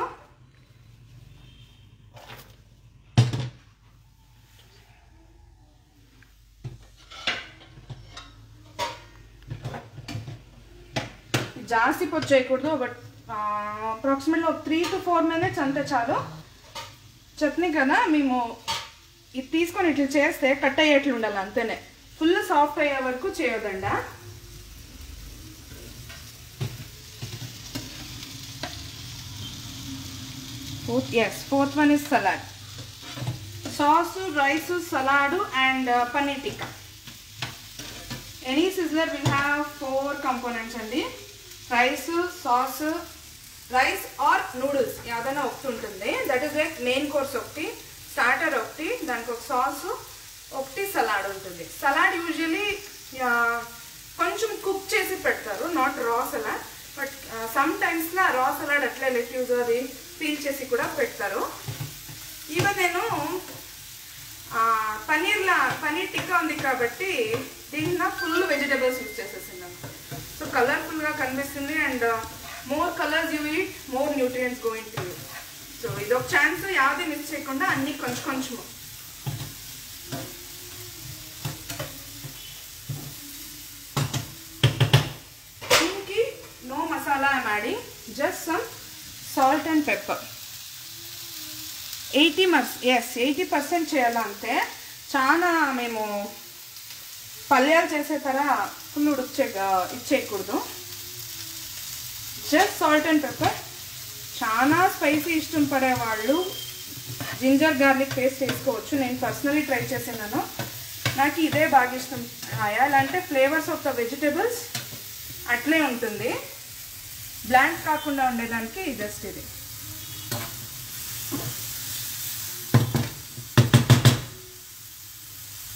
జాస్తి పొచ్చు చేయకూడదు, బట్ అప్రాక్సిమేట్లీ ఒక 3 to 4 minutes అంతే చాలు. చట్నీ కదా, మేము ఇది తీసుకొని ఇట్లా చేస్తే కట్ అయ్యేట్లు ఉండాలి, అంతేనే. ఫుల్ సాఫ్ట్ అయ్యే వరకు చేయొద్దండ. Fourth one is salad. Sauce, rice, salad and paneer tikka. Any sizzler will have 4 components andi. Rice, sauce, rice or noodles yadana okti untundi. That is like main course okti, starter okti, daniki oka sauce okti, salad untundi. Salad usually koncham cook chesi pettaru, not raw salad, but sometimes la raw salad atle lettuce adi peel chesi kuda pettaru. Even nenu paneer tikka undi kabatti దీనిలో full vegetables use చేసేసినాను. So కలర్ఫుల్గా కనిపిస్తుంది and more colours you eat, more nutrients going to you. So ఇది ఒక chance, యావది miss చేయకుండా అన్ని కొంచెం కొంచెము. దీనికి no masala I'm adding, just some salt and pepper. 80% చేయాలంటే, చాలా మేము పల్యాలు చేసే తర ఫుల్ ఇచ్చేయకూడదు. Just salt and pepper. చాలా స్పైసీ ఇష్టం పడే వాళ్ళు జింజర్ గార్లిక్ పేస్ట్ వేసుకోవచ్చు. నేను పర్సనలీ ట్రై చేసినాను, నాకు ఇదే బాగా ఇష్టం. ఎలా అంటే ఫ్లేవర్స్ ఆఫ్ ద వెజిటేబుల్స్ అట్లే ఉంటుంది, బ్లాంక్ కాకుండా ఉండేదానికి జస్ట్ ఇది.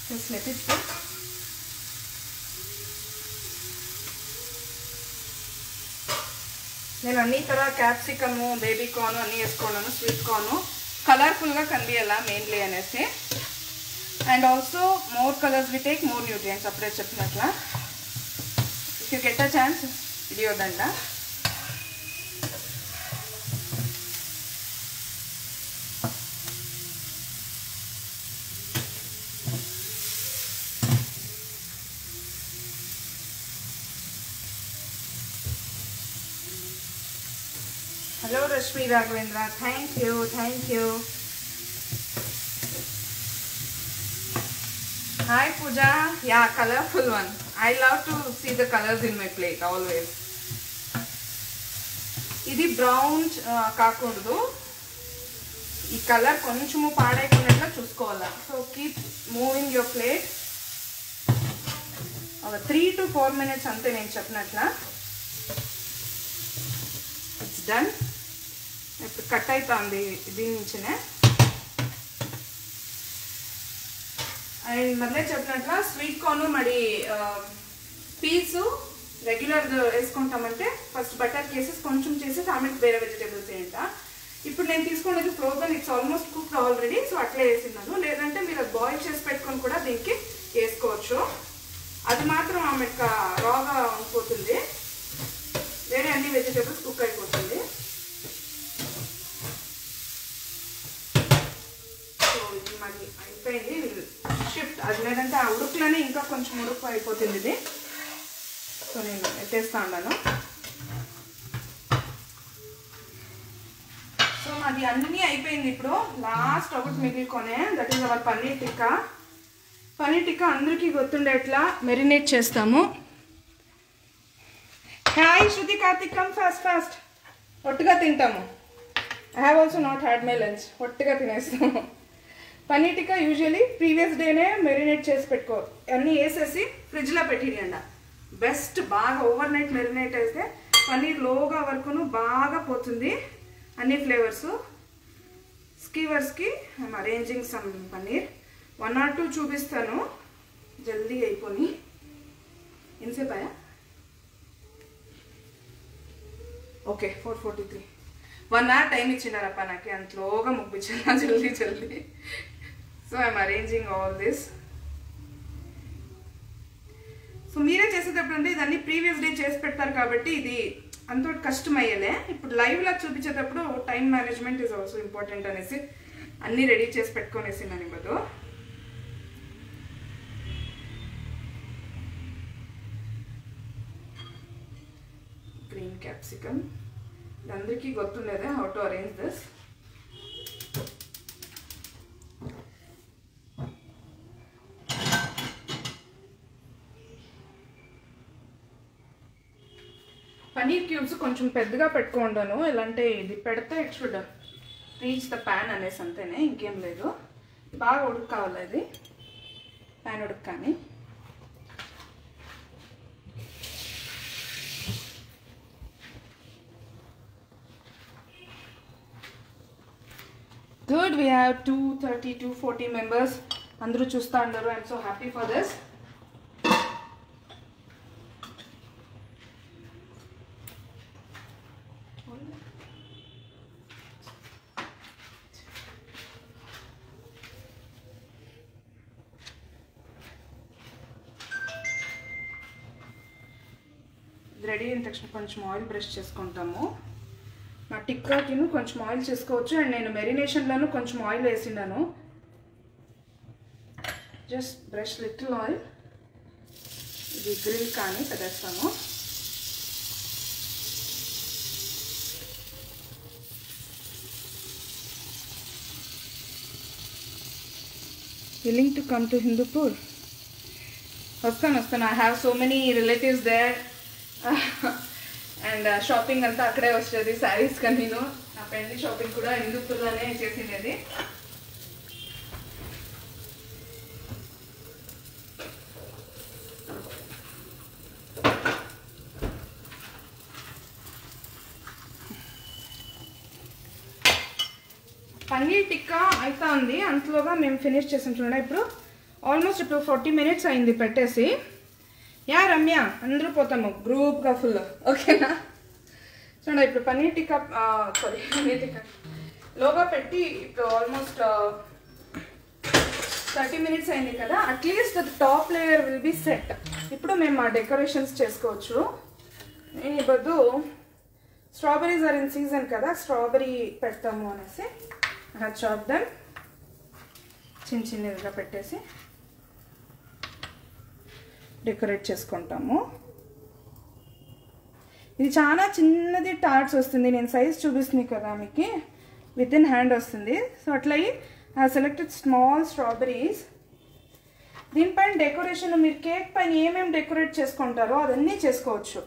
Just let it cook. నేను అన్ని తరహా క్యాప్సికము, బేబీ కార్న్ అన్నీ వేసుకున్నాను. స్వీట్ కార్న్ కలర్ఫుల్గా కనిపించాలా మెయిన్లీ అనేసి, and also more colours we take more nutrients. అప్పుడే చెప్పినట్లా if you get a chance video దండ. Hello Rashmi Raghavendra, thank you. Hi Pooja, yeah, colorful one. I love to see the colors in my plate always. Idi brown kakundu, ee color konchemu paadayikunnatla chuskovala. So keep moving your plate. 3 to 4 minutes ante nenu cheppinatla. It's done. ఇప్పుడు cut అవుతుంది దీని నుంచినే. And మళ్ళీ చెప్పినట్ల sweet corn మరి పీసు regular వేసుకుంటామంటే first butter కేసేసి కొంచెం చేసేసి ఆమెకు వేరే vegetables ఏంట. ఇప్పుడు నేను తీసుకున్నది frozen, it's almost cooked already, so అట్లే వేసినాను. లేదంటే మీరు అది బాయిల్ చేసి పెట్టుకొని కూడా దీనికి వేసుకోవచ్చు. అది మాత్రం ఆమెకు రాగా ఉండిపోతుంది, వేరే అన్ని వెజిటేబుల్స్ కుక్ అయిపోతుంది. సో ఇది మరి అయిపోయింది. షిఫ్ట్ అది లేదంటే ఆ ఉడుకులోనే ఇంకా కొంచెం ఉడుకు అయిపోతుంది ఇది. సో నేను ఎత్తేస్తా ఉన్నాను. సో అది అన్నీ అయిపోయింది. ఇప్పుడు లాస్ట్ ఒకటి మిగిలికొనే, that is our paneer tikka. Paneer tikka అందరికీ గుర్తుండేట్లా మెరినేట్ చేస్తాము. Hi Shruti Karthik, come fast fast. ఒట్టుగా తింటాము. I have also not had my lunch. ఒట్టుగా తినేస్తాము. పన్నీర్ టిక్కా యూజువలీ ప్రీవియస్ డేనే మెరినేట్ చేసి పెట్టుకో, అన్నీ వేసేసి ఫ్రిడ్జ్లో పెట్టియండి. బెస్ట్. బాగా ఓవర్ నైట్ మెరినేట్ అయితే పన్నీర్ లోగా వరకును బాగా పోతుంది అన్ని ఫ్లేవర్స్. స్కీవర్స్కి I'm arranging some paneer. 1 or 2 చూపిస్తాను, జల్దీ అయిపోయి. ఎంతసేపు అయ్యా? ఓకే 4:43. 1 hour టైం ఇచ్చినారప్ప నాకు, అంతలోగా ముగ్గిచ్చాను జల్దీ జల్దీ. So I'm arranging all this. So మీరే చేసేటప్పుడు అంటే ఇదన్నీ ప్రీవియస్ డే చేసి పెడతారు కాబట్టి ఇది అంత కష్టం అయ్యేలే. ఇప్పుడు లైవ్లా చూపించేటప్పుడు time management is also important అనేసి అన్నీ రెడీ చేసి పెట్టుకొనేసి నేను ఇవ్వదు. గ్రీన్ క్యాప్సికమ్, ఇది అందరికీ గుర్తుండేదే how to arrange this. Paneer cubes కొంచెం పెద్దగా పెట్టుకుంటాను, ఎలాంటే ఇది పెడితే it should reach the pan అనేసి అంతేనే, ఇంకేం లేదు. బాగా ఉడుకు కావాలి ఇది, ప్యాన్ ఉడుకు. కానీ గుడ్, వీ హ్యావ్ 240 మెంబర్స్. అందరూ చూస్తూ ఉన్నారు. I'm so happy for this. Ready అయిన తక్షణ కొంచెం ఆయిల్ బ్రష్ చేసుకుంటాము. నా టిక్కాకిను కొంచెం ఆయిల్ చేసుకోవచ్చు. అండ్ నేను మెరినేషన్లోనూ కొంచెం ఆయిల్ వేసినాను. Just brush little oil. ఇది గ్రిల్ కానీ పెట్టేస్తాము. Willing to come to Hindupur? వస్తాను. I have so many relatives there. And shopping అంతా అక్కడే వస్తుంది. శారీస్ కానీ నేను నా పెళ్లి షాపింగ్ కూడా హిందూపూర్లోనే చేసిండేది. పన్నీర్ టిక్కా అవుతా ఉంది, అంతలోగా మేము ఫినిష్ చేసాం చూడండి. ఇప్పుడు ఆల్మోస్ట్ ఇప్పుడు 40 minutes అయింది పెట్టేసి. యా రమ్య, అందరూ పోతాము గ్రూప్గా ఫుల్, ఓకేనా? చూడండి ఇప్పుడు పన్నీర్ టిక్కా పన్నీర్ టిక్కా లోగా పెట్టి ఇప్పుడు ఆల్మోస్ట్ 30 minutes అయింది కదా. అట్లీస్ట్ అది top layer will be set. ఇప్పుడు మేము ఆ డెకరేషన్స్ చేసుకోవచ్చు. నేను ఈ బద్దు స్ట్రాబెరీస్ ఆర్ ఇన్ సీజన్ కదా, స్ట్రాబెరీ పెడతాము అనేసి చాప్ దెమ్ చిన్న చిన్నదిగా పెట్టేసి డెకరేట్ చేసుకుంటాము. ఇది చాలా చిన్నది టార్ట్స్ వస్తుంది. నేను సైజ్ చూపిస్తుంది కదా మీకు, విత్ ఇన్ హ్యాండ్ వస్తుంది. సో అట్లా ఐ సెలెక్టెడ్ స్మాల్ స్ట్రాబెరీస్. దీనిపైన డెకరేషన్ మీరు కేక్ పైన ఏమేమి డెకరేట్ చేసుకుంటారో అదన్నీ చేసుకోవచ్చు.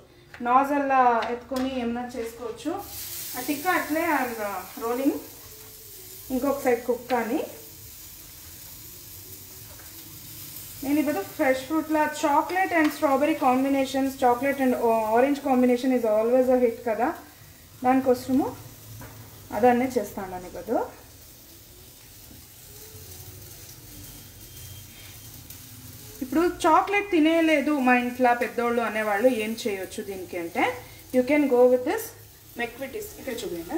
నాజల్లా ఎత్తుకొని ఏమన్నా చేసుకోవచ్చు. ఆ టిక్కా అట్లే రోలింగ్. ఇంకొక సైడ్ కుక్ కానీ నేను ఇప్పుడు ఫ్రెష్ ఫ్రూట్లా chocolate and strawberry combinations, chocolate and orange combination is always a hit కదా, దానికోసము అదన్నే చేస్తాను ఇప్పుడు. ఇప్పుడు చాక్లెట్ తినేయలేదు మా ఇంట్లో పెద్దోళ్ళు అనేవాళ్ళు ఏం చేయొచ్చు దీనికి అంటే, you can go with this McVitie's. ఇక్కడ చూడండి,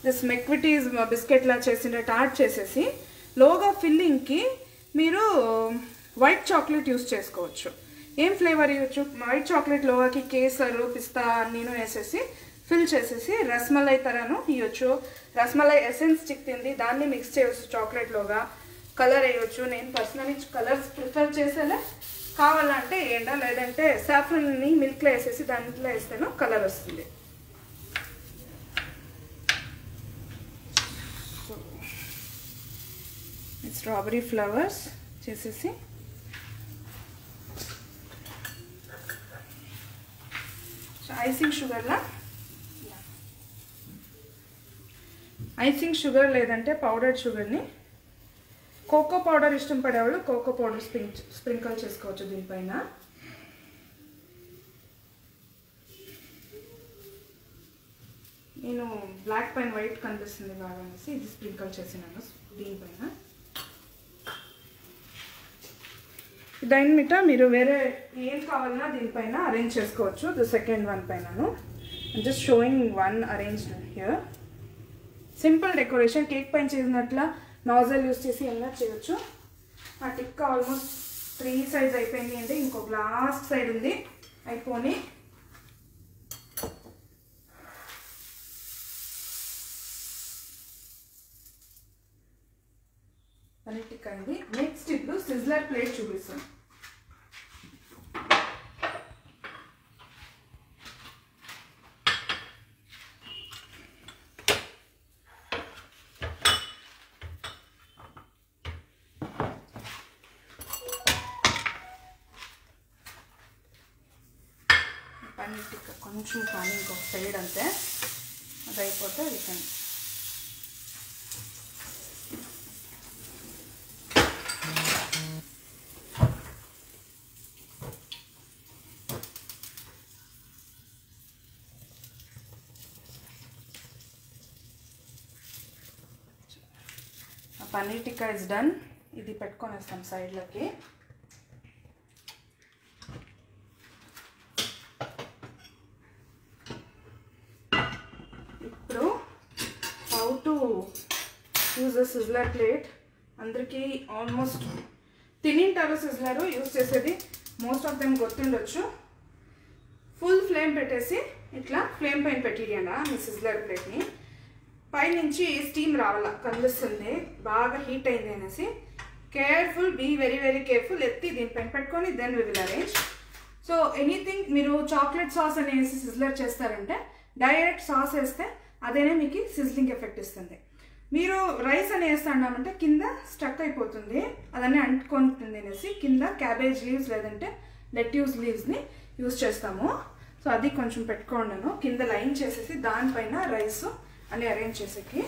దిస్ మెక్విటీస్ బిస్కెట్లా చేసిన టార్ట్ చేసేసి లోగా ఫిల్లింగ్కి మీరు వైట్ చాక్లెట్ యూస్ చేసుకోవచ్చు. ఏం ఫ్లేవర్ ఇవ్వచ్చు? వైట్ చాక్లెట్ లోగాకి కేసరు పిస్తా అన్నీను వేసేసి ఫిల్ చేసేసి రస్మలై తరాను ఇవ్వచ్చు. రస్మలై ఎసెన్స్ చిక్కింది దాన్ని మిక్స్ చేయవచ్చు చాక్లెట్లోగా. కలర్ వేయవచ్చు. నేను పర్సనలీ కలర్స్ ప్రిఫర్ చేసేలా, కావాలంటే ఏంటో, లేదంటే సాఫ్రన్ని మిల్క్లో వేసేసి దాంట్లో వేస్తేనో కలర్ వస్తుంది. స్ట్రాబెరీ ఫ్లవర్స్ చేసేసి ఐసింగ్ షుగర్లా, ఐసింగ్ షుగర్ లేదంటే పౌడర్డ్ షుగర్ని, కోకో పౌడర్ ఇష్టం పడేవాళ్ళు కోకో పౌడర్ స్ప్రింకల్ చేసుకోవచ్చు దీనిపైన. నేను బ్లాక్ పైన వైట్ కనిపిస్తుంది బాగా అనేసి ఇది స్ప్రింకల్ చేసినాను దీనిపైన. దాని మీద మీరు వేరే ఏం కావాలన్నా దీనిపైన అరేంజ్ చేసుకోవచ్చు. ది సెకండ్ వన్ పైనను just showing one arranged here. Simple decoration, cake పైన చేసినట్ల నాజల్ యూస్ చేసి ఎలా చేయొచ్చు. ఆ టిక్క ఆల్మోస్ట్ 3 సైడ్స్ అయిపోయింది అంటే ఇంకొక లాస్ట్ సైడ్ ఉంది అయిపోయి. పన్నీర్ టిక్కా అయింది. నెక్స్ట్ ఇప్పుడు సిజ్లర్ ప్లేట్ చూపిస్తాను. పన్నీర్ టిక్కా కొంచెం కానీ ఇంకొక సైడ్ అంతే, అది అయిపోతే return. Paneer tikka is done. ఇది పెట్టుకొని వేస్తాం సైడ్లోకి. ఇప్పుడు how to use the sizzler plate. అందరికీ ఆల్మోస్ట్ తినింటారు సిజ్లర్ యూజ్ చేసేది, మోస్ట్ ఆఫ్ దెమ్ గుర్తుండొచ్చు. ఫుల్ ఫ్లేమ్ పెట్టేసి ఇట్లా ఫ్లేమ్ పైన పెట్టియండి మీ సిజ్లర్ ప్లేట్ని. పైనుంచి స్టీమ్ రావాల కనిపిస్తుంది బాగా హీట్ అయింది అనేసి. Careful, be very very careful. ఎత్తి దీనిపైన పెట్టుకొని then we will arrange. So anything మీరు చాక్లెట్ సాస్ అనేసి సిజ్లర్ చేస్తారంటే డైరెక్ట్ సాస్ వేస్తే అదేనే మీకు సిజ్లింగ్ ఎఫెక్ట్ ఇస్తుంది. మీరు రైస్ అని వేస్తామంటే కింద స్టక్ అయిపోతుంది, అదన్నీ అంటుకుంటుంది అనేసి కింద క్యాబేజ్ లీవ్స్ లేదంటే లెట్యూస్ లీవ్స్ని యూజ్ చేస్తాము. సో అది కొంచెం పెట్టుకోండాను కింద లైన్ చేసేసి దానిపైన రైస్ అని అరేంజ్ చేసేకి.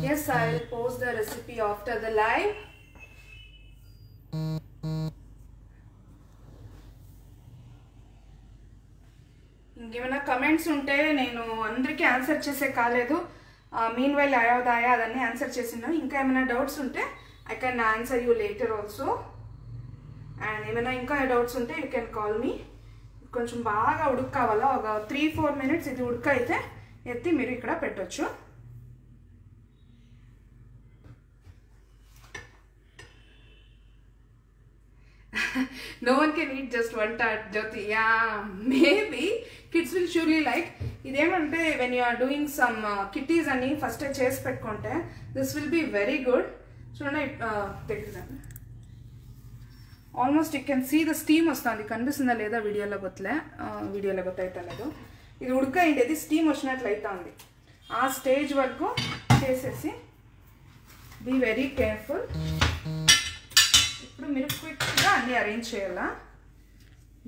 Yes, I'll post the recipe after the live. ఇంకేమైనా కమెంట్స్ ఉంటే నేను అందరికీ ఆన్సర్ చేసే కాలేదు. మీన్ వైల్ అయోదాయా అదన్నీ ఆన్సర్ చేసినాను. ఇంకా ఏమైనా డౌట్స్ ఉంటే I can answer you later also. And ఏమైనా ఇంకా డౌట్స్ ఉంటే యూ కెన్ కాల్ మీ. కొంచెం బాగా ఉడుకు కావాలా, ఒక 3-4 మినిట్స్ ఇది ఉడక అయితే ఎత్తి మీరు ఇక్కడ పెట్టవచ్చు. No one can eat just one tart, Jyoti. Yeah, maybe kids will surely like. ఇదేమంటే when you are doing some kitties అని ఫస్ట్ చేసి పెట్టుకుంటే this will be very good. చూడండి తెగుదాను. Almost you can see the steam వస్తుంది. కనిపిస్తుందా లేదా వీడియోలో గుర్తయితలేదు. ఇది ఉడకైండేది స్టీమ్ వచ్చినట్లు అవుతా ఉంది. ఆ స్టేజ్ వరకు చేసేసి బీ వెరీ కేర్ఫుల్. ఇప్పుడు మీరు క్విక్గా అన్నీ అరేంజ్ చేయాలా.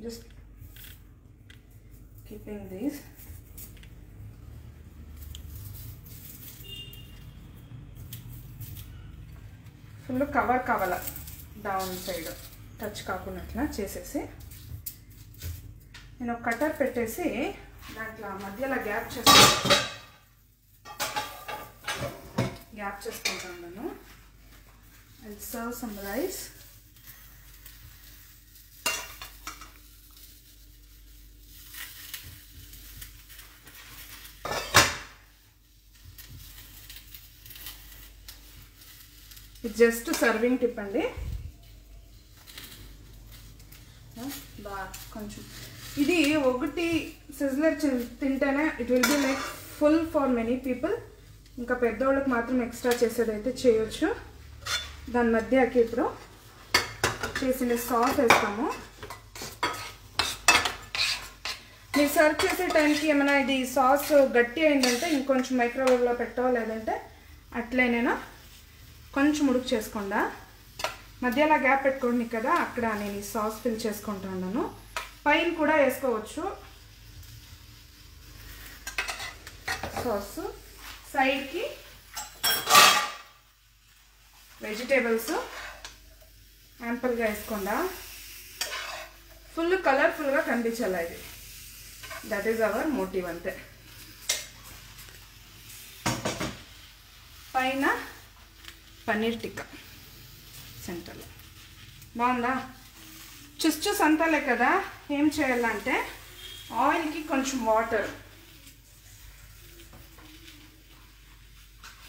Just keeping these. Full cover కావాలా డౌన్ సైడ్ టచ్ కాకున్నట్లా చేసేసి నేను కటర్ పెట్టేసి దాంట్లో మధ్యలో గ్యాప్ చేసుకుంటాను. I'll serve some rice. It's just a serving tip andi. కొంచెం ఇది ఒకటి సిజ్లర్ తింటేనే it will be like full for many people. ఇంకా పెద్దవాళ్ళకి మాత్రం ఎక్స్ట్రా చేసేదైతే చేయొచ్చు. దాని మధ్యకి ఇప్పుడు చేసిన సాస్ వేస్తాము. మీరు సర్వ్ చేసే టైంకి ఏమైనా ఇది సాస్ గట్టి అయిందంటే ఇంకొంచెం మైక్రోవేవ్లో పెట్టాలి, లేదంటే అట్లనేనా కొంచెం ఉడుకు చేసుకోండా. మధ్యలో గ్యాప్ పెట్టుకోండి కదా, అక్కడ నేను ఈ సాస్ ఫిల్ చేసుకుంటున్నాను. పైన కూడా వేసుకోవచ్చు సాస్. సైడ్కి వెజిటేబుల్స్ యాంపుల్గా వేసుకోండా. ఫుల్ కలర్ఫుల్గా కనిపించాలి ఇది. దట్ ఈజ్ అవర్ మోటివ్ అంతే. పైన పన్నీర్ టిక్కా సెంటర్లో బాగుందా. చూస్ అంతాలే కదా. ఏం చేయాలంటే ఆయిల్కి కొంచెం water,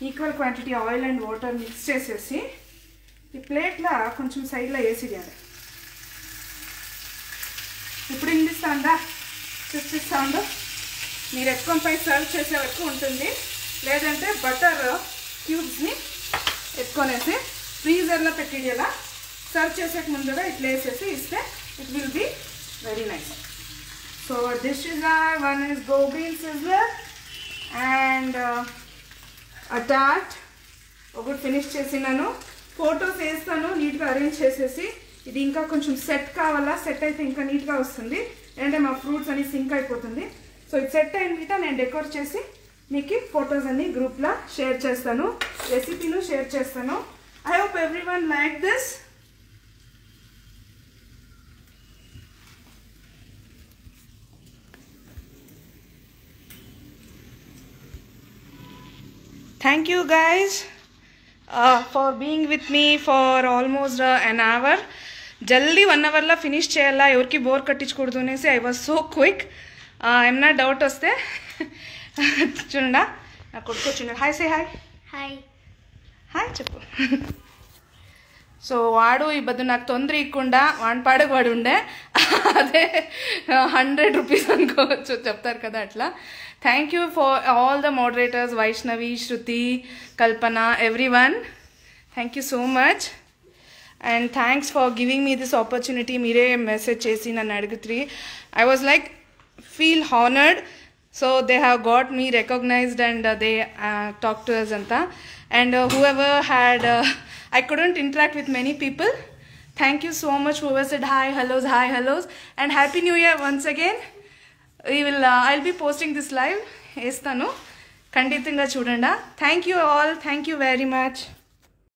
equal quantity oil and water mix చేసేసి ఈ ప్లేట్లో కొంచెం సైడ్లో వేసియాలి. ఇప్పుడు వినిపిస్తుందా చూస్ సౌండ్? మీరు ఎక్కువ పై సర్వ్ చేసే వరకు ఉంటుంది, లేదంటే బటర్ క్యూబ్స్ని ఎత్తుకొనేసి ఫ్రీజర్లో పెట్టిడేలా సర్వ్ చేసే ముందుగా ఇట్లా వేసేసి ఇస్తే it will be very nice. So this is one is gobi sizzler and అటాట్ ఒకటి ఫినిష్ చేసినాను. ఫొటోస్ వేస్తాను నీట్గా అరేంజ్ చేసేసి. ఇది ఇంకా కొంచెం సెట్ కావాలా, సెట్ అయితే ఇంకా నీట్గా వస్తుంది, అంటే మా ఫ్రూట్స్ అన్ని సింక్ అయిపోతుంది. సో ఇది సెట్ అయిన నేను డెకోర్ చేసి మీకు ఫొటోస్ అన్ని గ్రూప్లో షేర్ చేస్తాను, రెసిపీను షేర్ చేస్తాను. I hope everyone like this. Thank you guys for being with me for almost an hour. Jaldi 1 hour la finish cheyala, evarki bore kattichukuddu anesi I was so quick. Emna doubt vaste chunda na kodko chunda. Hi, say hi. Hi cheppu. So వాడు ఈ బద్దు నాకు తొందర ఇవ్వకుండా వాడి పాడకు వాడు ఉండే, అదే 100 rupees అనుకోవచ్చు, చెప్తారు కదా అట్లా. Thank you for all the moderators, Vaishnavi, Shruti, Kalpana, everyone. Thank you so much and thanks for giving me this opportunity. మీరే మెసేజ్ చేసి నన్ను అడిగితే I was like feel honoured. So they have got me recognised and they talk to us అంతా. And whoever had I couldn't interact with many people. Thank you so much whoever said hi hellos and happy new year once again. I'll be posting this live estanu, kandithanga chudanda. Thank you all, thank you very much.